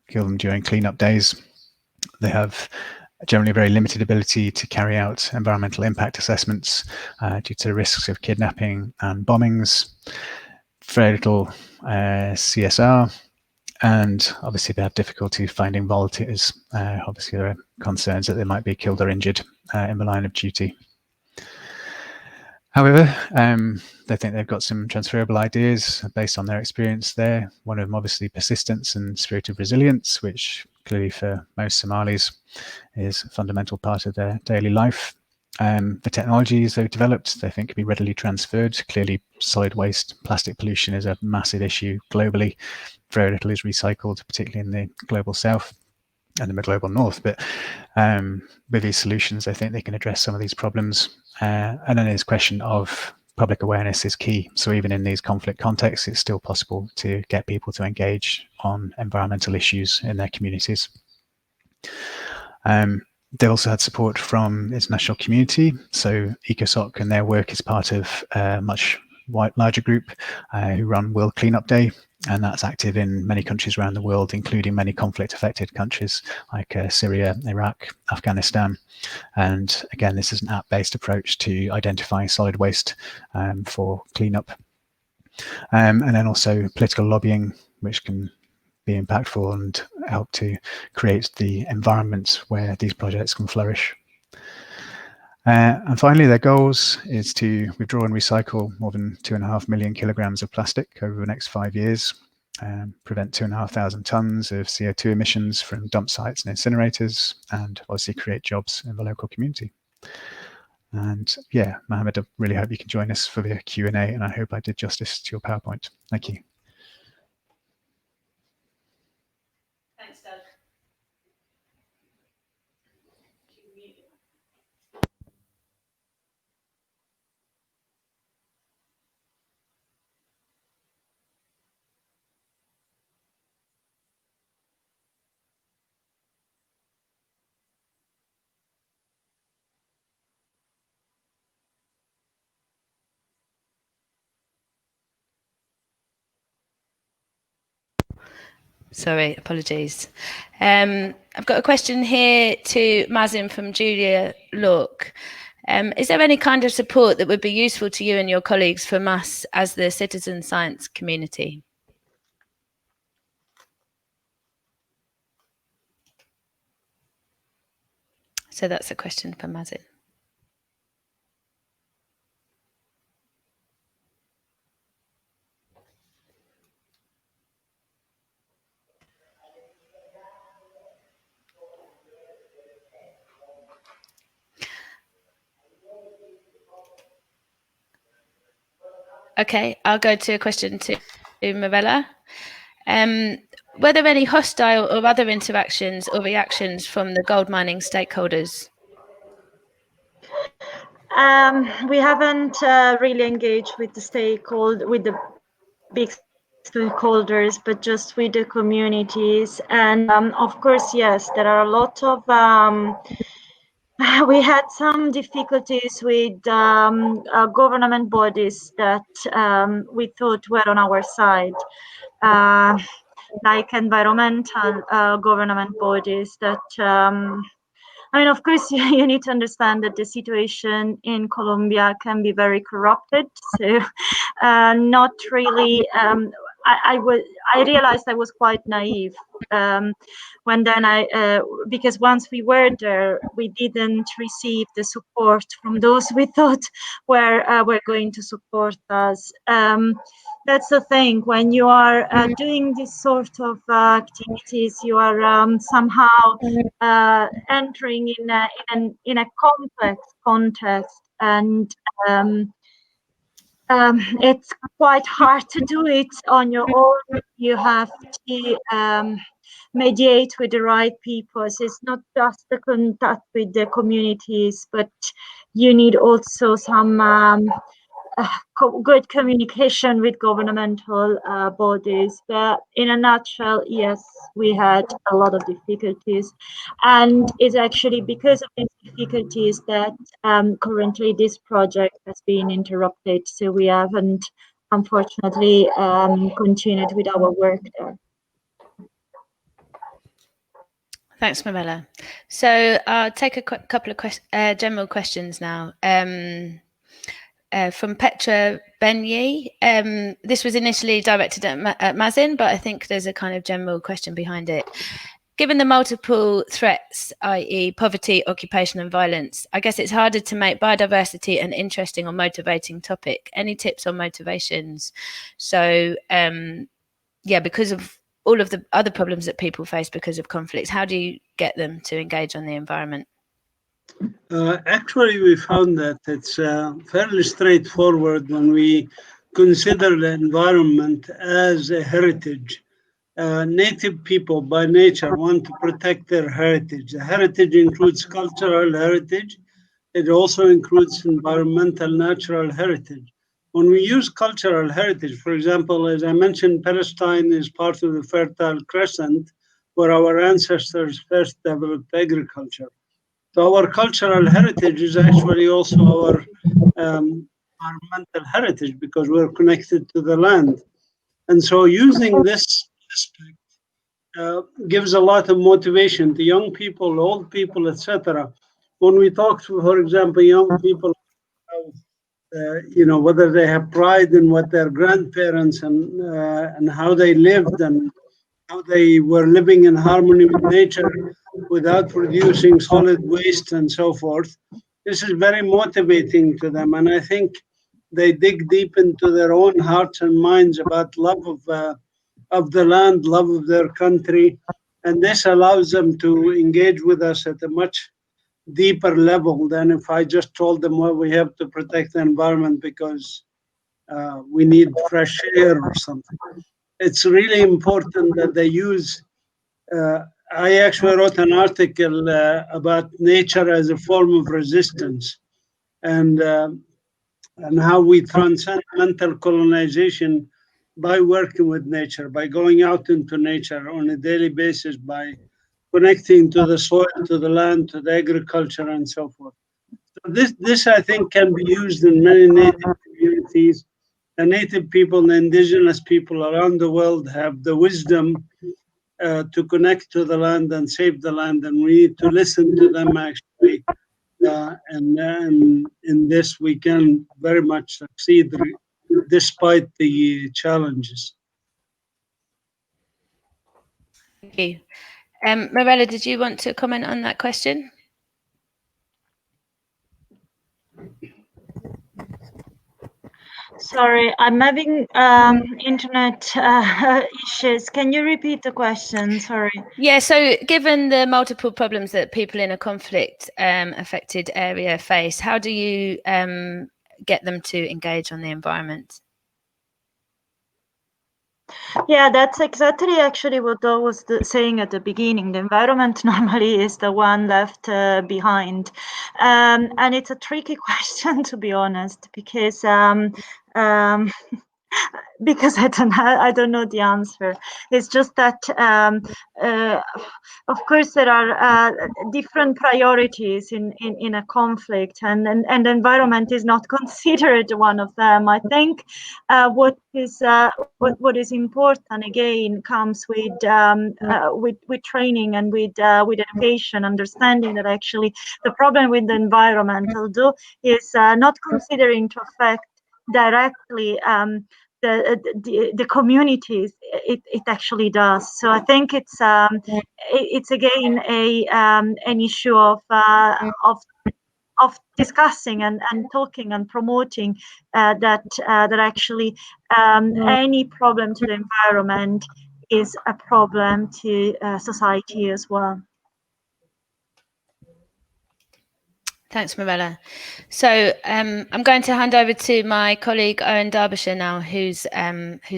kill them during cleanup days. They have generally very limited ability to carry out environmental impact assessments due to risks of kidnapping and bombings, very little CSR, and obviously they have difficulty finding volunteers. Obviously there are concerns that they might be killed or injured in the line of duty. However, they think they've got some transferable ideas based on their experience there. One of them obviously persistence and spirit of resilience, which clearly for most Somalis is a fundamental part of their daily life. The technologies they've developed, they think can be readily transferred. Clearly solid waste, plastic pollution is a massive issue globally. Very little is recycled, particularly in the global south and in the global north. But with these solutions, I think they can address some of these problems. And then this question of public awareness is key. So even in these conflict contexts, it's still possible to get people to engage on environmental issues in their communities. They also had support from international community. So ECOSOC and their work is part of a much larger group who run World Cleanup Day. And that's active in many countries around the world, including many conflict-affected countries like Syria, Iraq, Afghanistan. And again, this is an app-based approach to identify solid waste for cleanup. And then also political lobbying, which can be impactful and help to create the environment where these projects can flourish. And finally, their goals is to withdraw and recycle more than 2.5 million kilograms of plastic over the next 5 years, prevent 2,500 tons of CO2 emissions from dump sites and incinerators, and obviously create jobs in the local community. And yeah, Mohammed, I really hope you can join us for the Q&A, and I hope I did justice to your PowerPoint. Thank you. Thanks, Doug. Sorry, apologies. I've got a question here to Mazim from Julia Locke. Is there any kind of support that would be useful to you and your colleagues from us as the citizen science community? So that's a question for Mazin. Okay, I'll go to a question to Mirella. Were there any hostile or other interactions or reactions from the gold mining stakeholders? We haven't really engaged with the big stakeholders, but just with the communities. And of course, yes, there are a lot of we had some difficulties with government bodies that we thought were on our side, like environmental government bodies that, I mean, of course, you need to understand that the situation in Colombia can be very corrupted. So not really, I realized I was quite naive when then because once we were there, we didn't receive the support from those we thought were going to support us. That's the thing, when you are doing this sort of activities, you are somehow entering in a complex context, and It's quite hard to do it on your own. You have to mediate with the right people. So it's not just the contact with the communities, but you need also some good communication with governmental bodies. But in a nutshell, yes, we had a lot of difficulties, and it's actually because of these difficulties that currently this project has been interrupted, so we haven't unfortunately continued with our work there. Thanks, Mirella. So I'll take a couple of general questions now. From Petra Benyi. This was initially directed at Mazin, but I think there's a kind of general question behind it. Given the multiple threats, i.e. poverty, occupation and violence, I guess it's harder to make biodiversity an interesting or motivating topic. Any tips on motivations? So, yeah, because of all of the other problems that people face because of conflicts, how do you get them to engage on the environment? Actually, we found that it's fairly straightforward when we consider the environment as a heritage. Native people by nature want to protect their heritage. The heritage includes cultural heritage. It also includes environmental natural heritage. When we use cultural heritage, for example, as I mentioned, Palestine is part of the Fertile Crescent where our ancestors first developed agriculture. So our cultural heritage is actually also our environmental heritage because we're connected to the land. And so using this aspect gives a lot of motivation to young people, old people, etc. When we talk to, for example, young people, whether they have pride in what their grandparents and how they lived and how they were living in harmony with nature without producing solid waste and so forth. This is very motivating to them, and I think they dig deep into their own hearts and minds about love of the land, love of their country, and this allows them to engage with us at a much deeper level than if I just told them, well, we have to protect the environment because we need fresh air or something. It's really important that they use. I actually wrote an article about nature as a form of resistance and how we transcend mental colonization by working with nature, by going out into nature on a daily basis, by connecting to the soil, to the land, to the agriculture, and so forth. So this I think can be used in many native communities. The native people and the indigenous people around the world have the wisdom to connect to the land and save the land, and we need to listen to them actually. And in this, we can very much succeed despite the challenges. Thank you. Marella, did you want to comment on that question? Sorry, I'm having internet issues. Can you repeat the question? Sorry. Yeah, so given the multiple problems that people in a conflict affected area face, how do you get them to engage on the environment? Yeah, that's exactly actually what I was saying at the beginning. The environment normally is the one left behind. And it's a tricky question, to be honest, because because I don't know the answer. It's just that, of course, there are different priorities in a conflict, and the environment is not considered one of them. I think what is important again comes with training and with education, understanding that actually the problem with the environment, although is not considering to affect directly the communities, it actually does. So I think it's again an issue of discussing and talking and promoting that actually any problem to the environment is a problem to society as well. Thanks, Mirella. So I'm going to hand over to my colleague Owen Darbyshire now, who's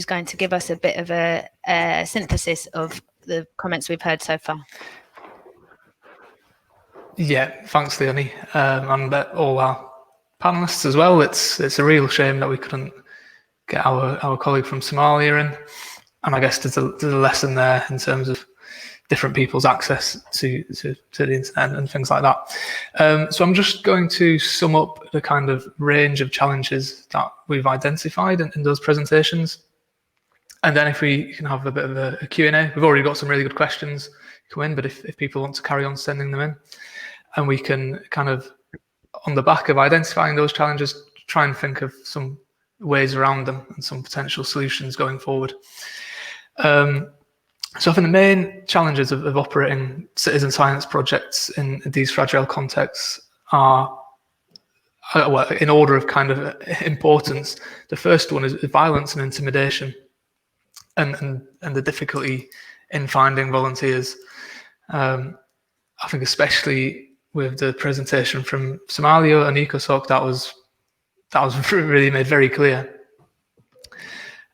going to give us a bit of a synthesis of the comments we've heard so far. Yeah, thanks, Leonie, and all our panelists as well. It's a real shame that we couldn't get our colleague from Somalia in, and I guess there's a lesson there in terms of different people's access to the internet and things like that. So I'm just going to sum up the kind of range of challenges that we've identified in those presentations. And then if we can have a bit of a Q&A, we've already got some really good questions come in, but if people want to carry on sending them in, and we can kind of, on the back of identifying those challenges, try and think of some ways around them and some potential solutions going forward. So I think the main challenges of operating citizen science projects in these fragile contexts are, well, in order of kind of importance. The first one is violence and intimidation, and the difficulty in finding volunteers. I think especially with the presentation from Somalia and ECOSOC, that was really made very clear.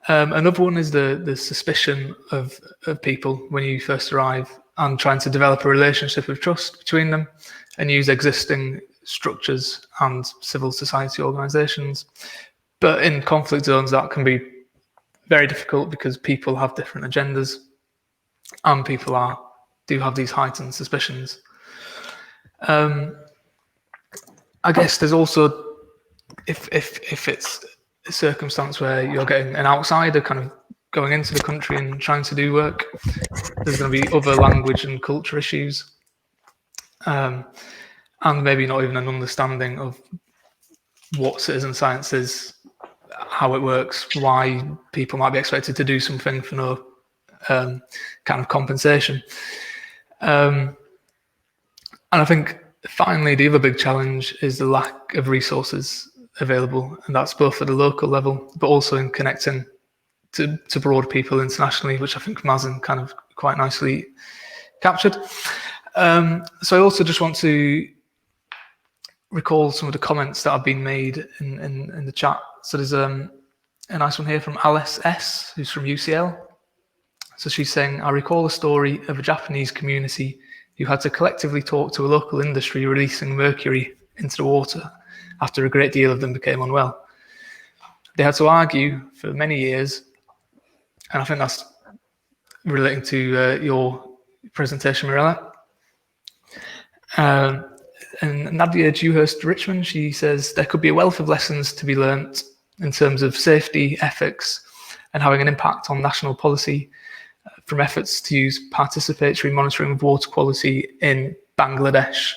Another one is the suspicion of people when you first arrive, and trying to develop a relationship of trust between them and use existing structures and civil society organisations. But in conflict zones, that can be very difficult because people have different agendas and people do have these heightened suspicions. I guess there's also, if it's a circumstance where you're getting an outsider kind of going into the country and trying to do work, there's going to be other language and culture issues, and maybe not even an understanding of what citizen science is, how it works, why people might be expected to do something for no kind of compensation. And I think finally the other big challenge is the lack of resources available, and that's both at the local level but also in connecting to broad people internationally, which I think Mazin kind of quite nicely captured. So I also just want to recall some of the comments that have been made in the chat. So there's a nice one here from Alice S, who's from UCL. So she's saying, I recall a story of a Japanese community who had to collectively talk to a local industry releasing mercury into the water after a great deal of them became unwell. They had to argue for many years, and I think that's relating to your presentation, Mirella. And Nadia Dewhurst Richmond, she says, there could be a wealth of lessons to be learnt in terms of safety, ethics, and having an impact on national policy from efforts to use participatory monitoring of water quality in Bangladesh,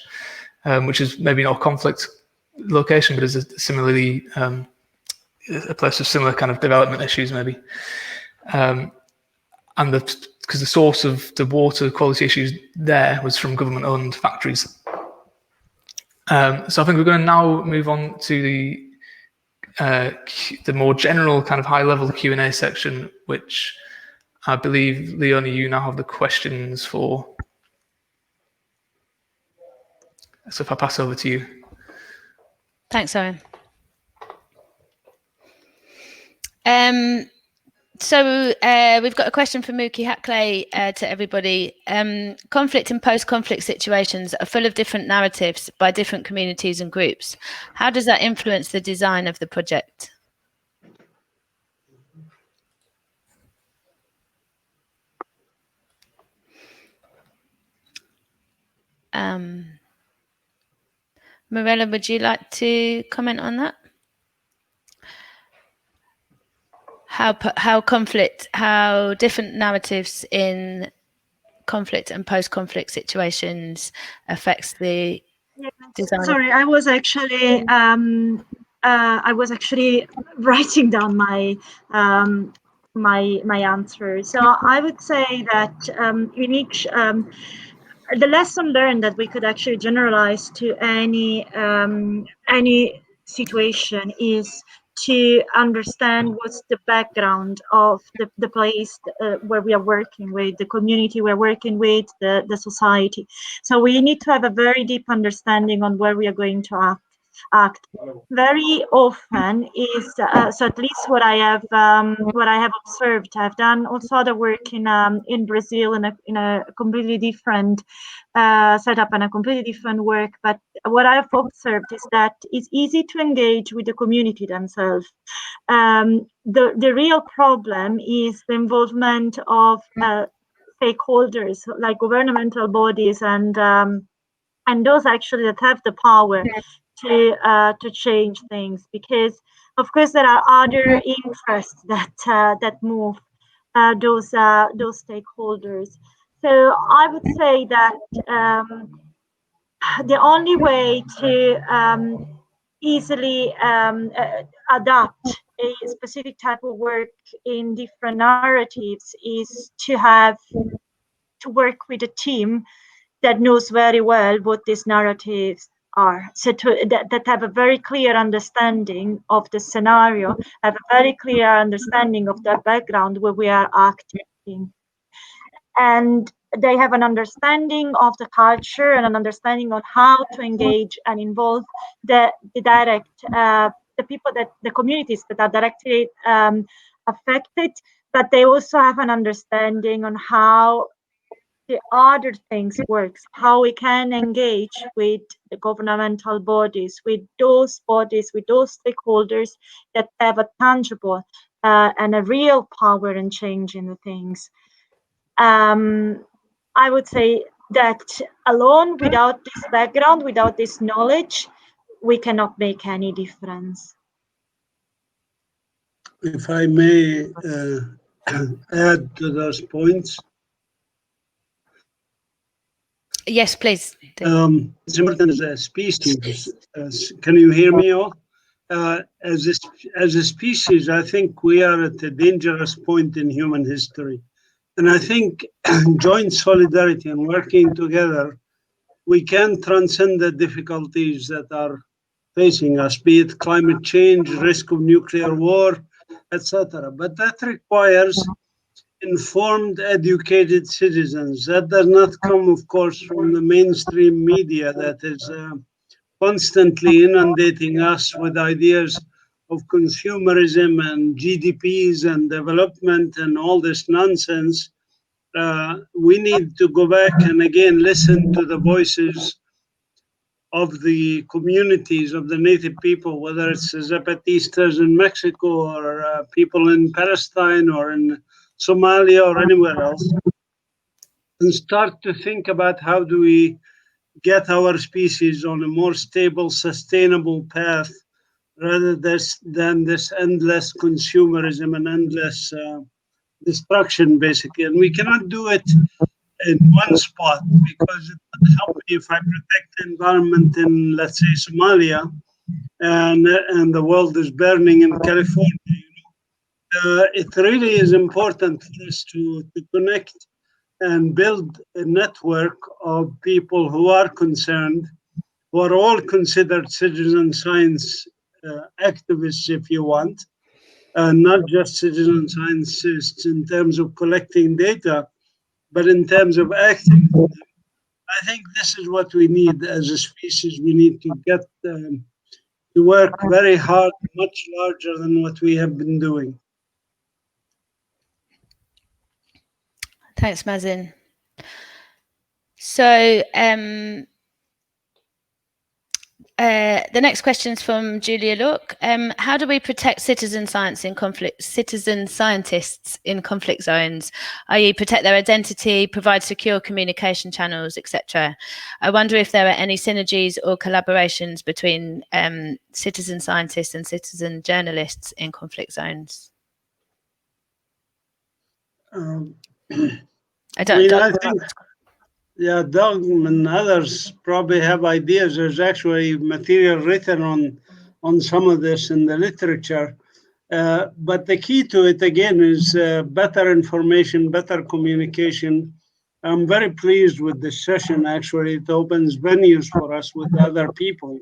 which is maybe not a conflict location, but is similarly a place of similar kind of development issues, maybe. And because the source of the water quality issues there was from government-owned factories. So I think we're going to now move on to the more general kind of high-level Q&A section, which I believe, Leonie, you now have the questions for. So if I pass over to you. Thanks, Owen. So we've got a question from Mookie Hackley to everybody. Conflict and post-conflict situations are full of different narratives by different communities and groups. How does that influence the design of the project? Marella, would you like to comment on that? How different narratives in conflict and post-conflict situations affects the design? Sorry, I was actually writing down my my answer. So I would say that in each the lesson learned that we could actually generalize to any situation is to understand what's the background of the place where we are working with, the community we're working with, the society. So we need to have a very deep understanding on where we are going to act. Very often is so at least what I have observed. I've done also other work in Brazil in a completely different setup and a completely different work. But what I've observed is that it's easy to engage with the community themselves. The real problem is the involvement of stakeholders like governmental bodies and those actually that have the power to change things, because of course there are other interests that move those stakeholders. So I would say that the only way to easily adapt a specific type of work in different narratives is to work with a team that knows very well what these narratives are. So that have a very clear understanding of the scenario, have a very clear understanding of the background where we are acting. And they have an understanding of the culture and an understanding on how to engage and involve the people, the communities that are directly affected, but they also have an understanding on how the other things works, how we can engage with the governmental bodies, with those stakeholders that have a tangible and a real power in changing the things. I would say that alone, without this background, without this knowledge, we cannot make any difference. If I may add to those points. Yes, please. It's important as a species. Can you hear me all? As a species, I think we are at a dangerous point in human history. And I think joint solidarity and working together, we can transcend the difficulties that are facing us, be it climate change, risk of nuclear war, etc. But that requires informed, educated citizens. That does not come, of course, from the mainstream media that is constantly inundating us with ideas of consumerism and GDPs and development and all this nonsense. We need to go back and again listen to the voices of the communities of the native people, whether it's Zapatistas in Mexico or people in Palestine or in Somalia or anywhere else, and start to think about how do we get our species on a more stable, sustainable path rather than this endless consumerism and endless destruction, basically. And we cannot do it in one spot, because it would help me if I protect the environment in, let's say, Somalia, and the world is burning in California. It really is important for us to connect and build a network of people who are concerned, who are all considered citizen science activists, if you want, not just citizen scientists in terms of collecting data, but in terms of acting. I think this is what we need as a species. We need to get to work very hard, much larger than what we have been doing. Thanks, Mazin. So the next question is from Julia Locke. How do we protect citizen scientists in conflict zones, i.e. protect their identity, provide secure communication channels, etc.? I wonder if there are any synergies or collaborations between citizen scientists and citizen journalists in conflict zones. I think, yeah, Doug and others probably have ideas. There's actually material written on some of this in the literature. But the key to it, again, is better information, better communication. I'm very pleased with this session, actually. It opens venues for us with other people.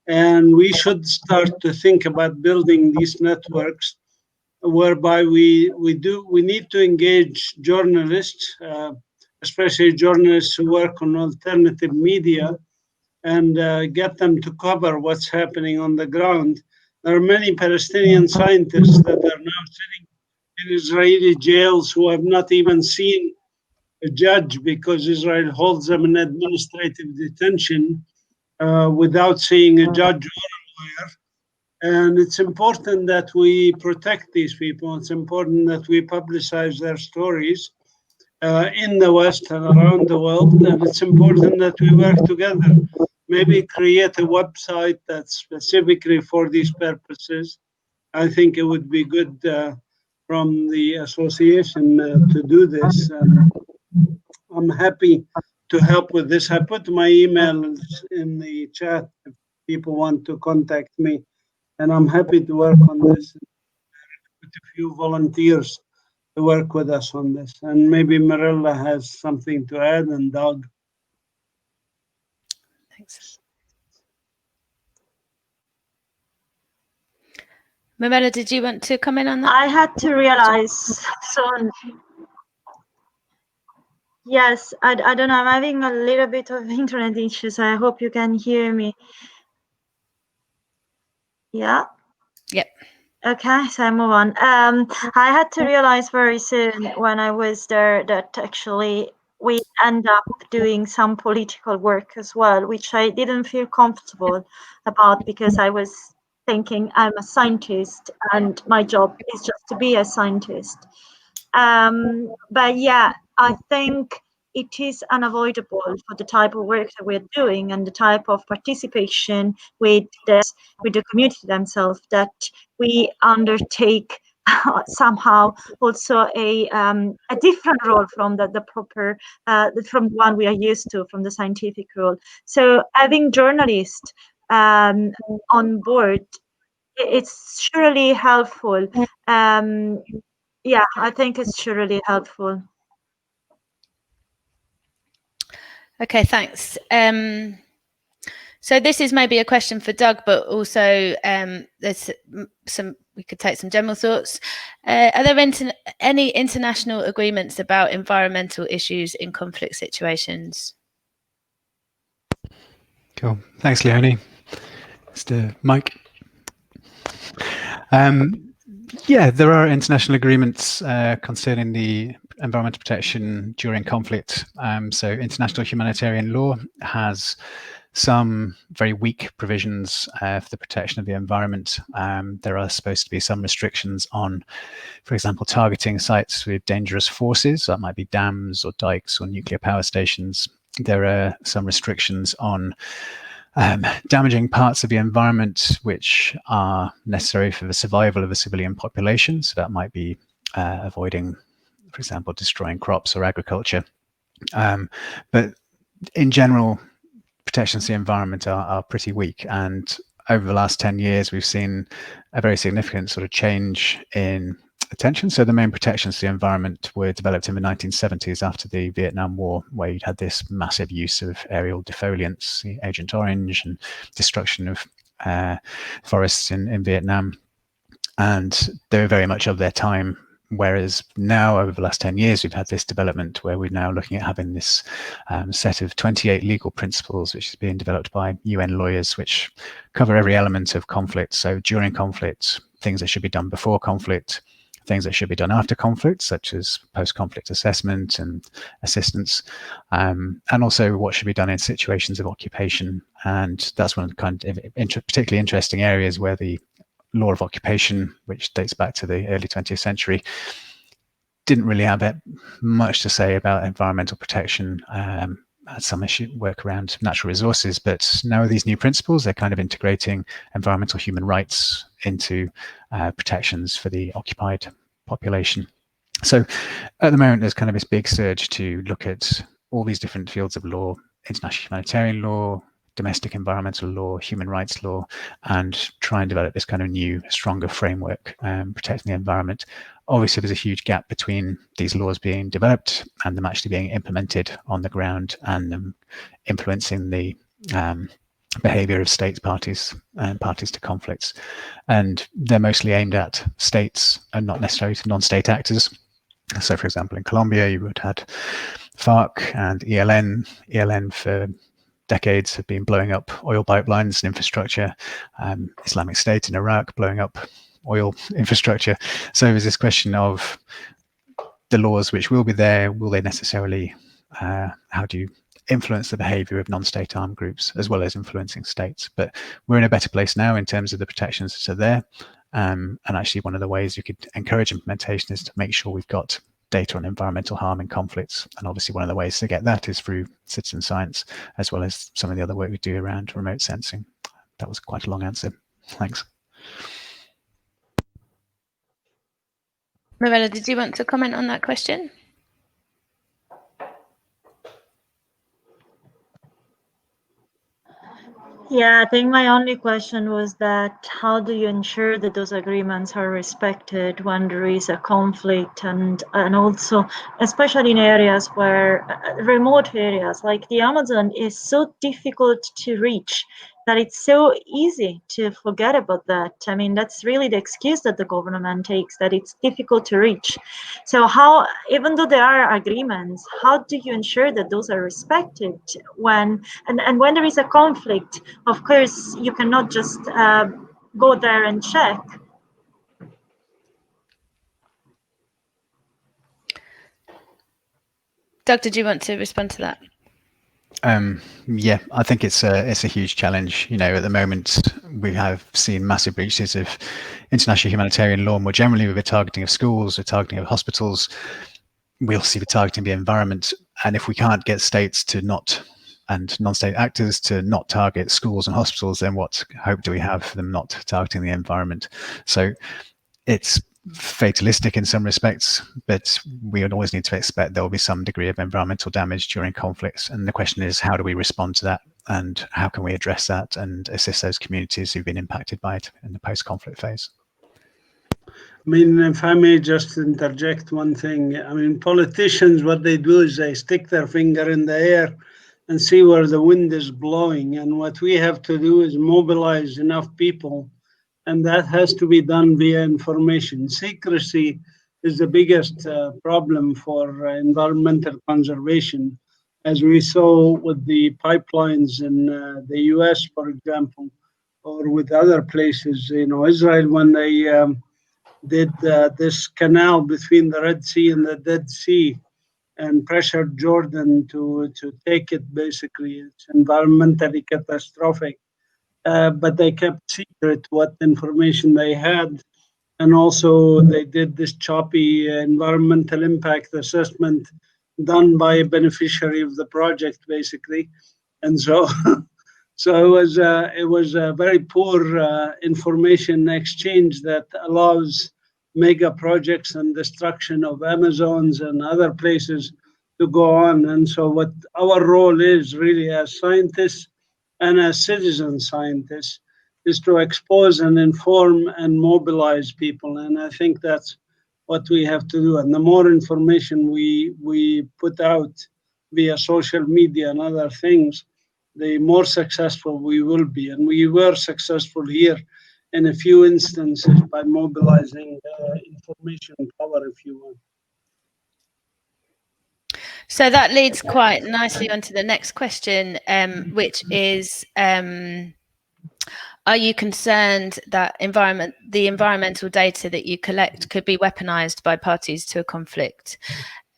And we should start to think about building these networks whereby we need to engage journalists, especially journalists who work on alternative media, and get them to cover what's happening on the ground. There are many Palestinian scientists that are now sitting in Israeli jails who have not even seen a judge because Israel holds them in administrative detention without seeing a judge or a lawyer. And it's important that we protect these people. It's important that we publicize their stories in the West and around the world. And it's important that we work together. Maybe create a website that's specifically for these purposes. I think it would be good from the association to do this. I'm happy to help with this. I put my email in the chat if people want to contact me, and I'm happy to work on this. With a few volunteers to work with us on this, and maybe Mirella has something to add, and Doug. Thanks. Mirella, did you want to comment on that? I had to realize soon. Yes, I don't know. I'm having a little bit of internet issues. I hope you can hear me. Yeah. Yep. Okay, so I move on. I had to realize very soon when I was there that actually we end up doing some political work as well, which I didn't feel comfortable about because I was thinking I'm a scientist and my job is just to be a scientist. But yeah, I think it is unavoidable for the type of work that we're doing and the type of participation with the community themselves that we undertake somehow also a different role from the proper from the one we are used to, from the scientific role. So having journalists on board, it's surely helpful. Yeah, I think it's surely helpful. Okay, thanks. So this is maybe a question for Doug, but also there's we could take some general thoughts. Are there any international agreements about environmental issues in conflict situations? Cool. Thanks, Leonie. Mr. Mike. Yeah, there are international agreements concerning the environmental protection during conflict. So international humanitarian law has some very weak provisions for the protection of the environment. There are supposed to be some restrictions on, for example, targeting sites with dangerous forces. That might be dams or dikes or nuclear power stations. There are some restrictions on damaging parts of the environment which are necessary for the survival of the civilian population. So that might be avoiding, for example, destroying crops or agriculture. But in general, protections of the environment are pretty weak. And over the last 10 years, we've seen a very significant sort of change in attention. So the main protections to the environment were developed in the 1970s after the Vietnam War, where you'd had this massive use of aerial defoliants, Agent Orange, and destruction of forests in Vietnam. And they were very much of their time. Whereas now, over the last 10 years, we've had this development where we're now looking at having this set of 28 legal principles, which is being developed by UN lawyers, which cover every element of conflict. So during conflict, things that should be done before conflict, things that should be done after conflict, such as post-conflict assessment and assistance, and also what should be done in situations of occupation. And that's one of the kind of particularly interesting areas where the law of occupation, which dates back to the early 20th century, didn't really have much to say about environmental protection. Had some work around natural resources, but now these new principles, they're kind of integrating environmental human rights into protections for the occupied population. So at the moment, there's kind of this big surge to look at all these different fields of law: international humanitarian law, domestic environmental law, human rights law, and try and develop this kind of new, stronger framework protecting the environment. Obviously, there's a huge gap between these laws being developed and them actually being implemented on the ground and them influencing the behavior of states parties and parties to conflicts, and they're mostly aimed at states and not necessarily to non-state actors. So for example, in Colombia you would have FARC and ELN for decades have been blowing up oil pipelines and infrastructure. Islamic State in Iraq blowing up oil infrastructure. So there's this question of the laws which will be there, will they necessarily, how do you influence the behavior of non-state armed groups as well as influencing states? But we're in a better place now in terms of the protections that are there. And actually one of the ways you could encourage implementation is to make sure we've got data on environmental harm and conflicts. And obviously one of the ways to get that is through citizen science, as well as some of the other work we do around remote sensing. That was quite a long answer. Thanks. Mirella, did you want to comment on that question? Yeah, I think my only question was that how do you ensure that those agreements are respected when there is a conflict, and also especially in areas where remote areas like the Amazon is so difficult to reach that it's so easy to forget about that. I mean, that's really the excuse that the government takes, that it's difficult to reach. So how, even though there are agreements, how do you ensure that those are respected when, and when there is a conflict? Of course, you cannot just go there and check. Doug, did you want to respond to that? Yeah, I think it's a huge challenge. You know, at the moment we have seen massive breaches of international humanitarian law more generally, with the targeting of schools, the targeting of hospitals. We'll see the targeting of the environment, and if we can't get states to not, and non-state actors to not target schools and hospitals, then what hope do we have for them not targeting the environment? So it's fatalistic in some respects, but we would always need to expect there will be some degree of environmental damage during conflicts. And the question is, how do we respond to that, and how can we address that and assist those communities who've been impacted by it in the post-conflict phase? I mean, if I may just interject one thing, I mean, politicians, what they do is they stick their finger in the air and see where the wind is blowing. And what we have to do is mobilize enough people, and that has to be done via information. Secrecy is the biggest problem for environmental conservation, as we saw with the pipelines in the US, for example, or with other places. You know, Israel, when they did this canal between the Red Sea and the Dead Sea and pressured Jordan to take it, basically, it's environmentally catastrophic. But they kept secret what information they had. And also they did this choppy environmental impact assessment done by a beneficiary of the project, basically. And so, so it was a very poor information exchange that allows mega projects and destruction of Amazons and other places to go on. And so what our role is really as scientists and as citizen scientists is to expose and inform and mobilize people. And I think that's what we have to do. And the more information we put out via social media and other things, the more successful we will be. And we were successful here in a few instances by mobilizing information power, if you want. So that leads quite nicely onto the next question, which is, are you concerned that the environmental data that you collect could be weaponized by parties to a conflict?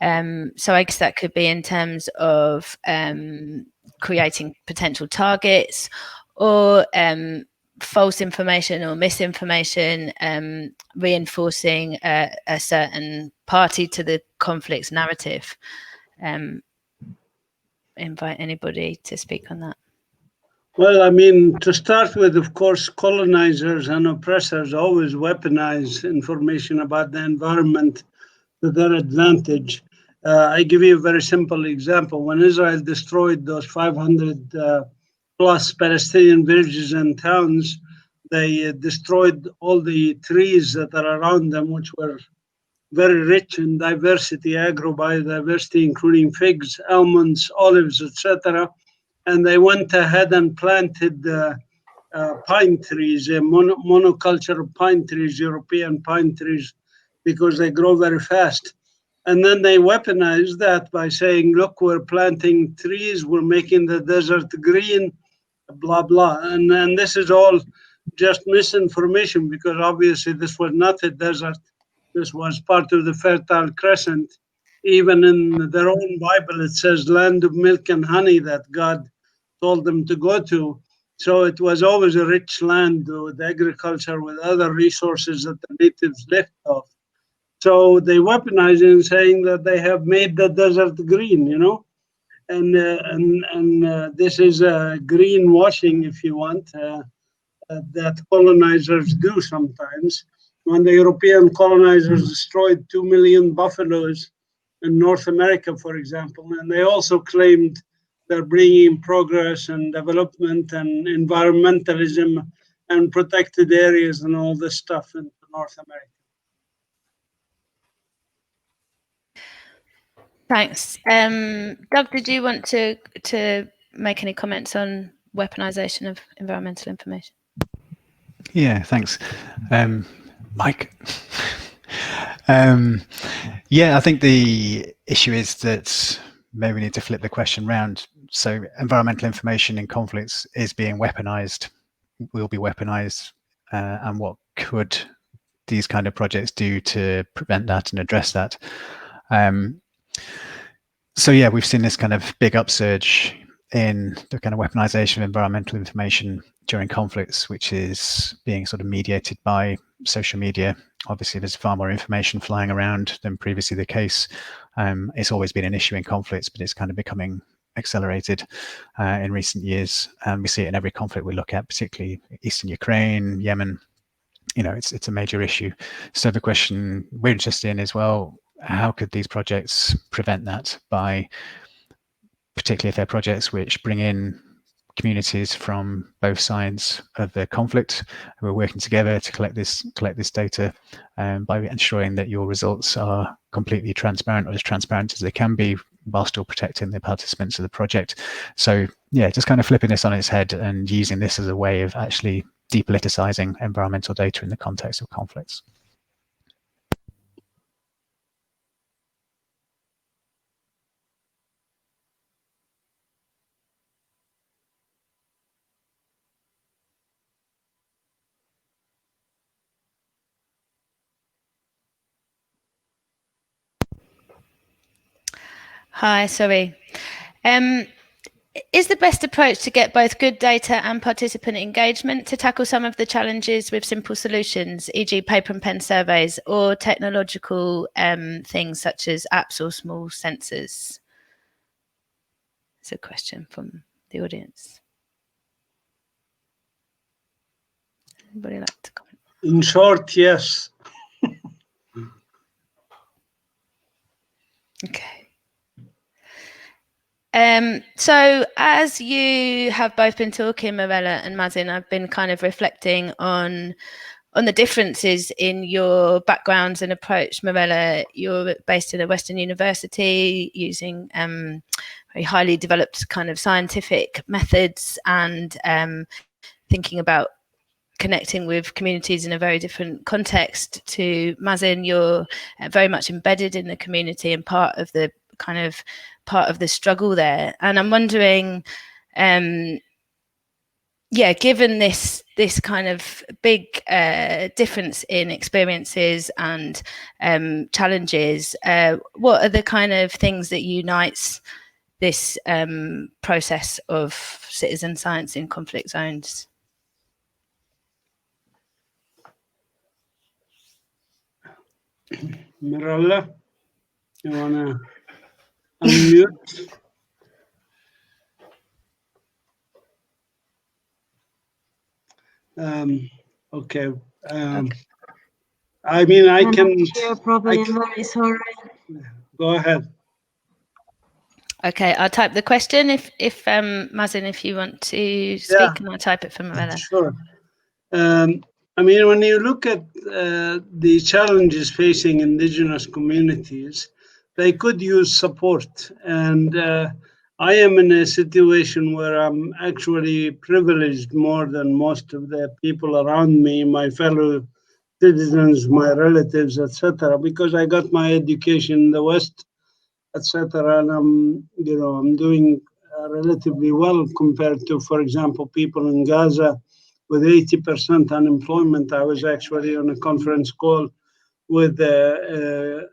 So I guess that could be in terms of creating potential targets, or false information or misinformation, reinforcing a certain party to the conflict's narrative. Invite anybody to speak on that. Well, I mean, to start with, of course, colonizers and oppressors always weaponize information about the environment to their advantage. I give you a very simple example. When Israel destroyed those 500 plus Palestinian villages and towns, they destroyed all the trees that are around them, which were very rich in diversity, agro-biodiversity, including figs, almonds, olives, etc. and they went ahead and planted pine trees, a monoculture of pine trees, European pine trees, because they grow very fast. And then they weaponized that by saying, look, we're planting trees, we're making the desert green, blah, blah. And this is all just misinformation, because obviously this was not a desert. This was part of the Fertile Crescent. Even in their own Bible, it says land of milk and honey that God told them to go to. So it was always a rich land with agriculture, with other resources that the natives lived off. So they weaponize it in saying that they have made the desert green, you know, and this is greenwashing, if you want, that colonizers do sometimes. When the European colonizers destroyed 2 million buffaloes in North America, for example, and they also claimed they're bringing progress and development and environmentalism and protected areas and all this stuff into North America. Thanks. Doug, did you want to make any comments on weaponization of environmental information? Yeah, thanks. Mike. Yeah, I think the issue is that maybe we need to flip the question round. So environmental information in conflicts is being weaponized, will be weaponized, and what could these kind of projects do to prevent that and address that? So yeah, we've seen this kind of big upsurge in the kind of weaponization of environmental information during conflicts, which is being sort of mediated by social media. Obviously, there's far more information flying around than previously the case. It's always been an issue in conflicts, but it's kind of becoming accelerated in recent years. And we see it in every conflict we look at, particularly Eastern Ukraine, Yemen. You know, it's a major issue. So the question we're interested in is, well, how could these projects prevent that by, particularly if they're projects which bring in communities from both sides of the conflict who are working together to collect this data, by ensuring that your results are completely transparent, or as transparent as they can be, while still protecting the participants of the project. So yeah, just kind of flipping this on its head and using this as a way of actually depoliticizing environmental data in the context of conflicts. Hi, sorry. Is the best approach to get both good data and participant engagement to tackle some of the challenges with simple solutions, e.g. paper and pen surveys, or technological things such as apps or small sensors? It's a question from the audience. Anybody like to comment? In short, yes. Okay. So as you have both been talking, Mirella and Mazin, I've been kind of reflecting on the differences in your backgrounds and approach. Mirella, you're based in a Western university using very highly developed kind of scientific methods and thinking about connecting with communities in a very different context to Mazin. You're very much embedded in the community and part of the struggle there. And I'm wondering, given this kind of big difference in experiences and challenges, what are the kind of things that unites this process of citizen science in conflict zones? Mirella, you want to unmute? Okay. I mean, I can. Probably, I'm very sorry. Go ahead. Okay, I'll type the question if Mazin, if you want to speak, and I'll type it for Marella. Sure. I mean, when you look at the challenges facing indigenous communities, they could use support. And I am in a situation where I'm actually privileged more than most of the people around me, my fellow citizens, my relatives, etc., because I got my education in the West, etc., and I'm doing relatively well compared to, for example, people in Gaza with 80% unemployment. I was actually on a conference call with a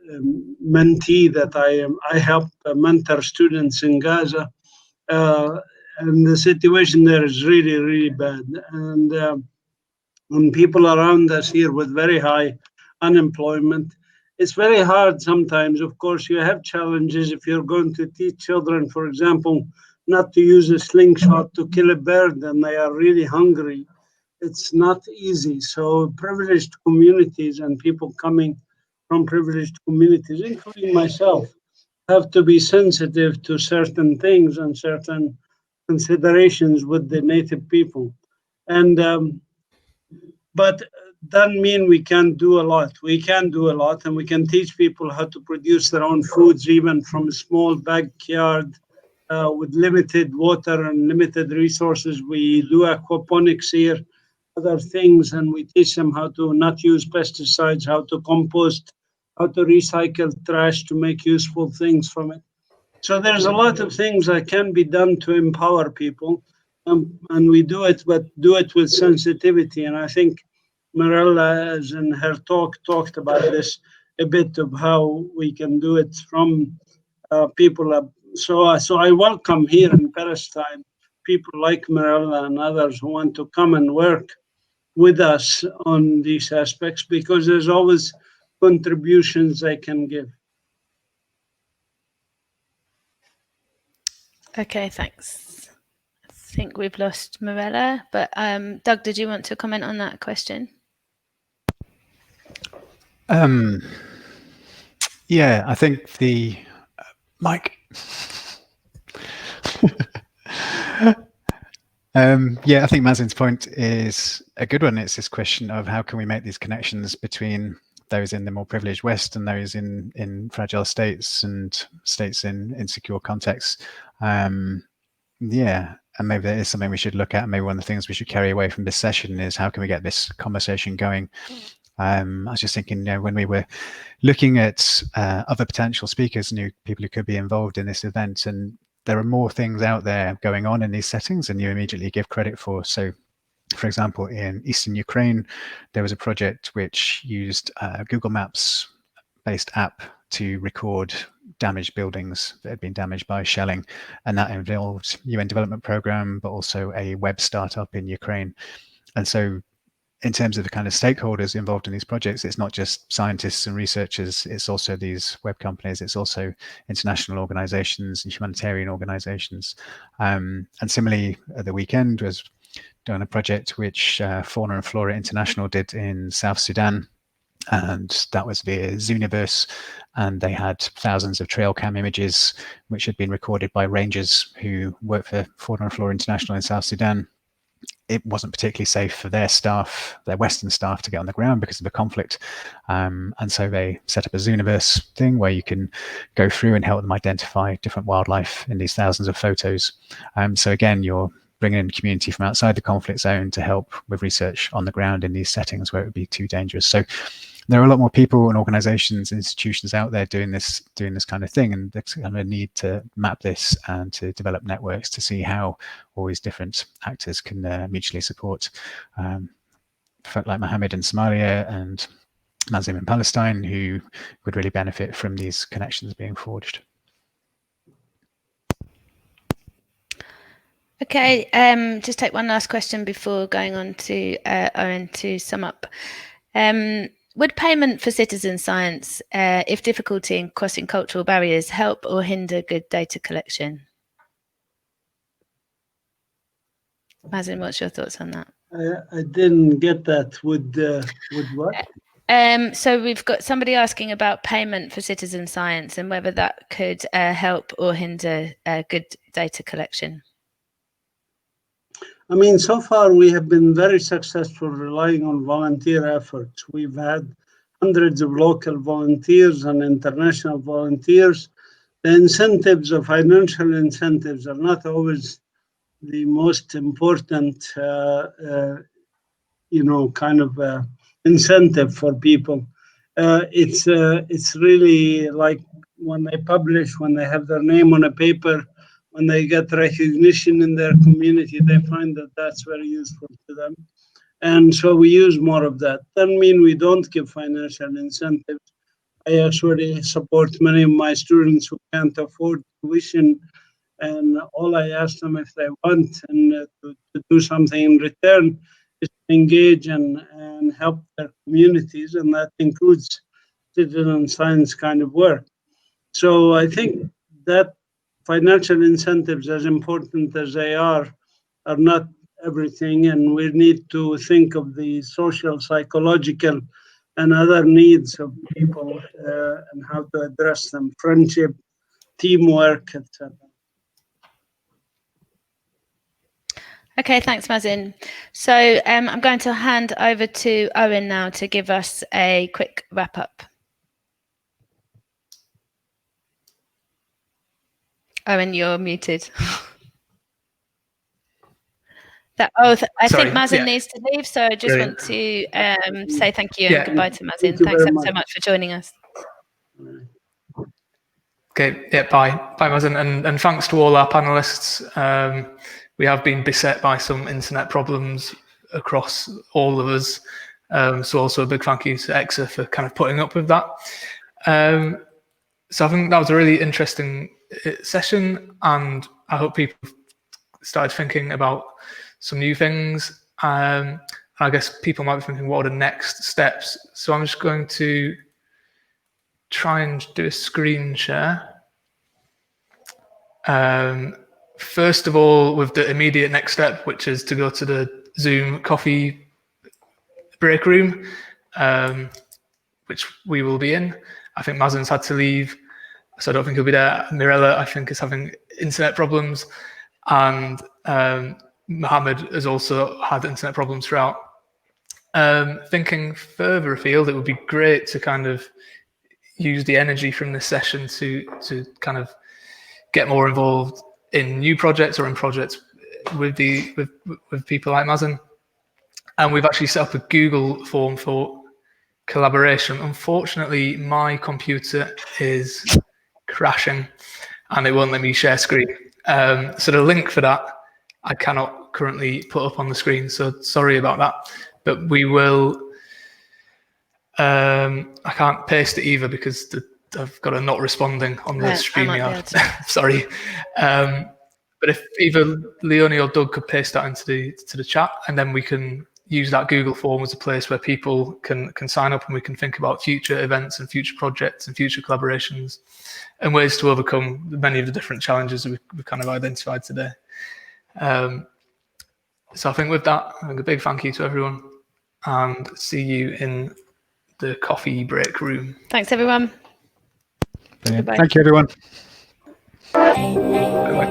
mentee that I help mentor students in Gaza, and the situation there is really, really bad. And people around us here with very high unemployment, it's very hard sometimes. Of course, you have challenges if you're going to teach children, for example, not to use a slingshot to kill a bird and they are really hungry. It's not easy. So privileged communities and people coming from privileged communities, including myself, have to be sensitive to certain things and certain considerations with the native people. And but doesn't mean we can't do a lot. We can do a lot, and we can teach people how to produce their own foods, even from a small backyard with limited water and limited resources. We do aquaponics here, other things, and we teach them how to not use pesticides, how to compost, how to recycle trash to make useful things from it. So there's a lot of things that can be done to empower people, and we do it, but do it with sensitivity. And I think Mirella, as in her talk, talked about this a bit of how we can do it from people. So I welcome here in Palestine people like Mirella and others who want to come and work with us on these aspects, because there's always contributions they can give. Okay, thanks. I think we've lost Marella, but Doug, did you want to comment on that question? Yeah, I think the Mike. Yeah, I think Mazin's point is a good one. It's this question of how can we make these connections between those in the more privileged West and those in fragile states and states in insecure contexts. Yeah, and maybe that is something we should look at. Maybe one of the things we should carry away from this session is how can we get this conversation going. I was just thinking, when we were looking at other potential speakers, new people who could be involved in this event, and there are more things out there going on in these settings than you immediately give credit for. So, for example, in Eastern Ukraine, there was a project which used a Google Maps based app to record damaged buildings that had been damaged by shelling, and that involved UN Development Programme, but also a web startup in Ukraine. And so in terms of the kind of stakeholders involved in these projects, it's not just scientists and researchers, it's also these web companies, it's also international organizations and humanitarian organizations. And similarly, at the weekend was doing a project which Fauna and Flora International did in South Sudan, and that was via Zooniverse, and they had thousands of trail cam images which had been recorded by rangers who work for Fauna and Flora International in South Sudan. It wasn't particularly safe for their staff, their Western staff, to get on the ground because of the conflict. And so they set up a Zooniverse thing where you can go through and help them identify different wildlife in these thousands of photos. So again, you're bringing in community from outside the conflict zone to help with research on the ground in these settings where it would be too dangerous. So there are a lot more people and organizations and institutions out there doing this kind of thing, and there's kind of a need to map this and to develop networks to see how all these different actors can mutually support. Folk like Mohamed in Somalia and Mazim in Palestine, who would really benefit from these connections being forged. Okay, just take one last question before going on to Owen to sum up. Would payment for citizen science, if difficulty in crossing cultural barriers, help or hinder good data collection? Mazin, what's your thoughts on that? I didn't get that. With what? So we've got somebody asking about payment for citizen science and whether that could help or hinder good data collection. I mean, so far we have been very successful relying on volunteer efforts. We've had hundreds of local volunteers and international volunteers the incentives or financial incentives are not always the most important, kind of incentive for people. It's really like when they publish, when they have their name on a paper, when they get recognition in their community, they find that that's very useful to them. And so we use more of that. Doesn't mean we don't give financial incentives. I actually support many of my students who can't afford tuition, and all I ask them if they want and to do something in return is to engage and help their communities, and that includes citizen science kind of work. So I think that financial incentives, as important as they are not everything, and we need to think of the social, psychological, and other needs of people and how to address them, friendship, teamwork, etc. Okay, thanks, Mazin. So I'm going to hand over to Owen now to give us a quick wrap up. Owen, you're muted. I think Mazin needs to leave, so I just want to say thank you and goodbye to Mazin. Thanks so much for joining us. Okay, yeah, bye Mazin, and thanks to all our panelists. We have been beset by some internet problems across all of us, so also a big thank you to EXA for kind of putting up with that. So I think that was a really interesting session, and I hope people started thinking about some new things. I guess people might be thinking, what are the next steps? So I'm just going to try and do a screen share. First of all, with the immediate next step, which is to go to the Zoom coffee break room, which we will be in. I think Mazin's had to leave, so I don't think he'll be there. Mirella, I think, is having internet problems, and Mohammed has also had internet problems throughout. Thinking further afield, it would be great to kind of use the energy from this session to kind of get more involved in new projects or in projects with people like Mazin. And we've actually set up a Google form for collaboration. Unfortunately, my computer is crashing and it won't let me share screen. So the link for that I cannot currently put up on the screen, so sorry about that. But we will, I can't paste it either because I've got a not responding on the StreamYard. Sorry. But if either Leonie or Doug could paste that into the chat, and then we can use that Google form as a place where people can sign up, and we can think about future events and future projects and future collaborations and ways to overcome many of the different challenges we've kind of identified today. So I think with that, a big thank you to everyone, and see you in the coffee break room. Thanks, everyone. Brilliant. Thank you, everyone. Bye-bye.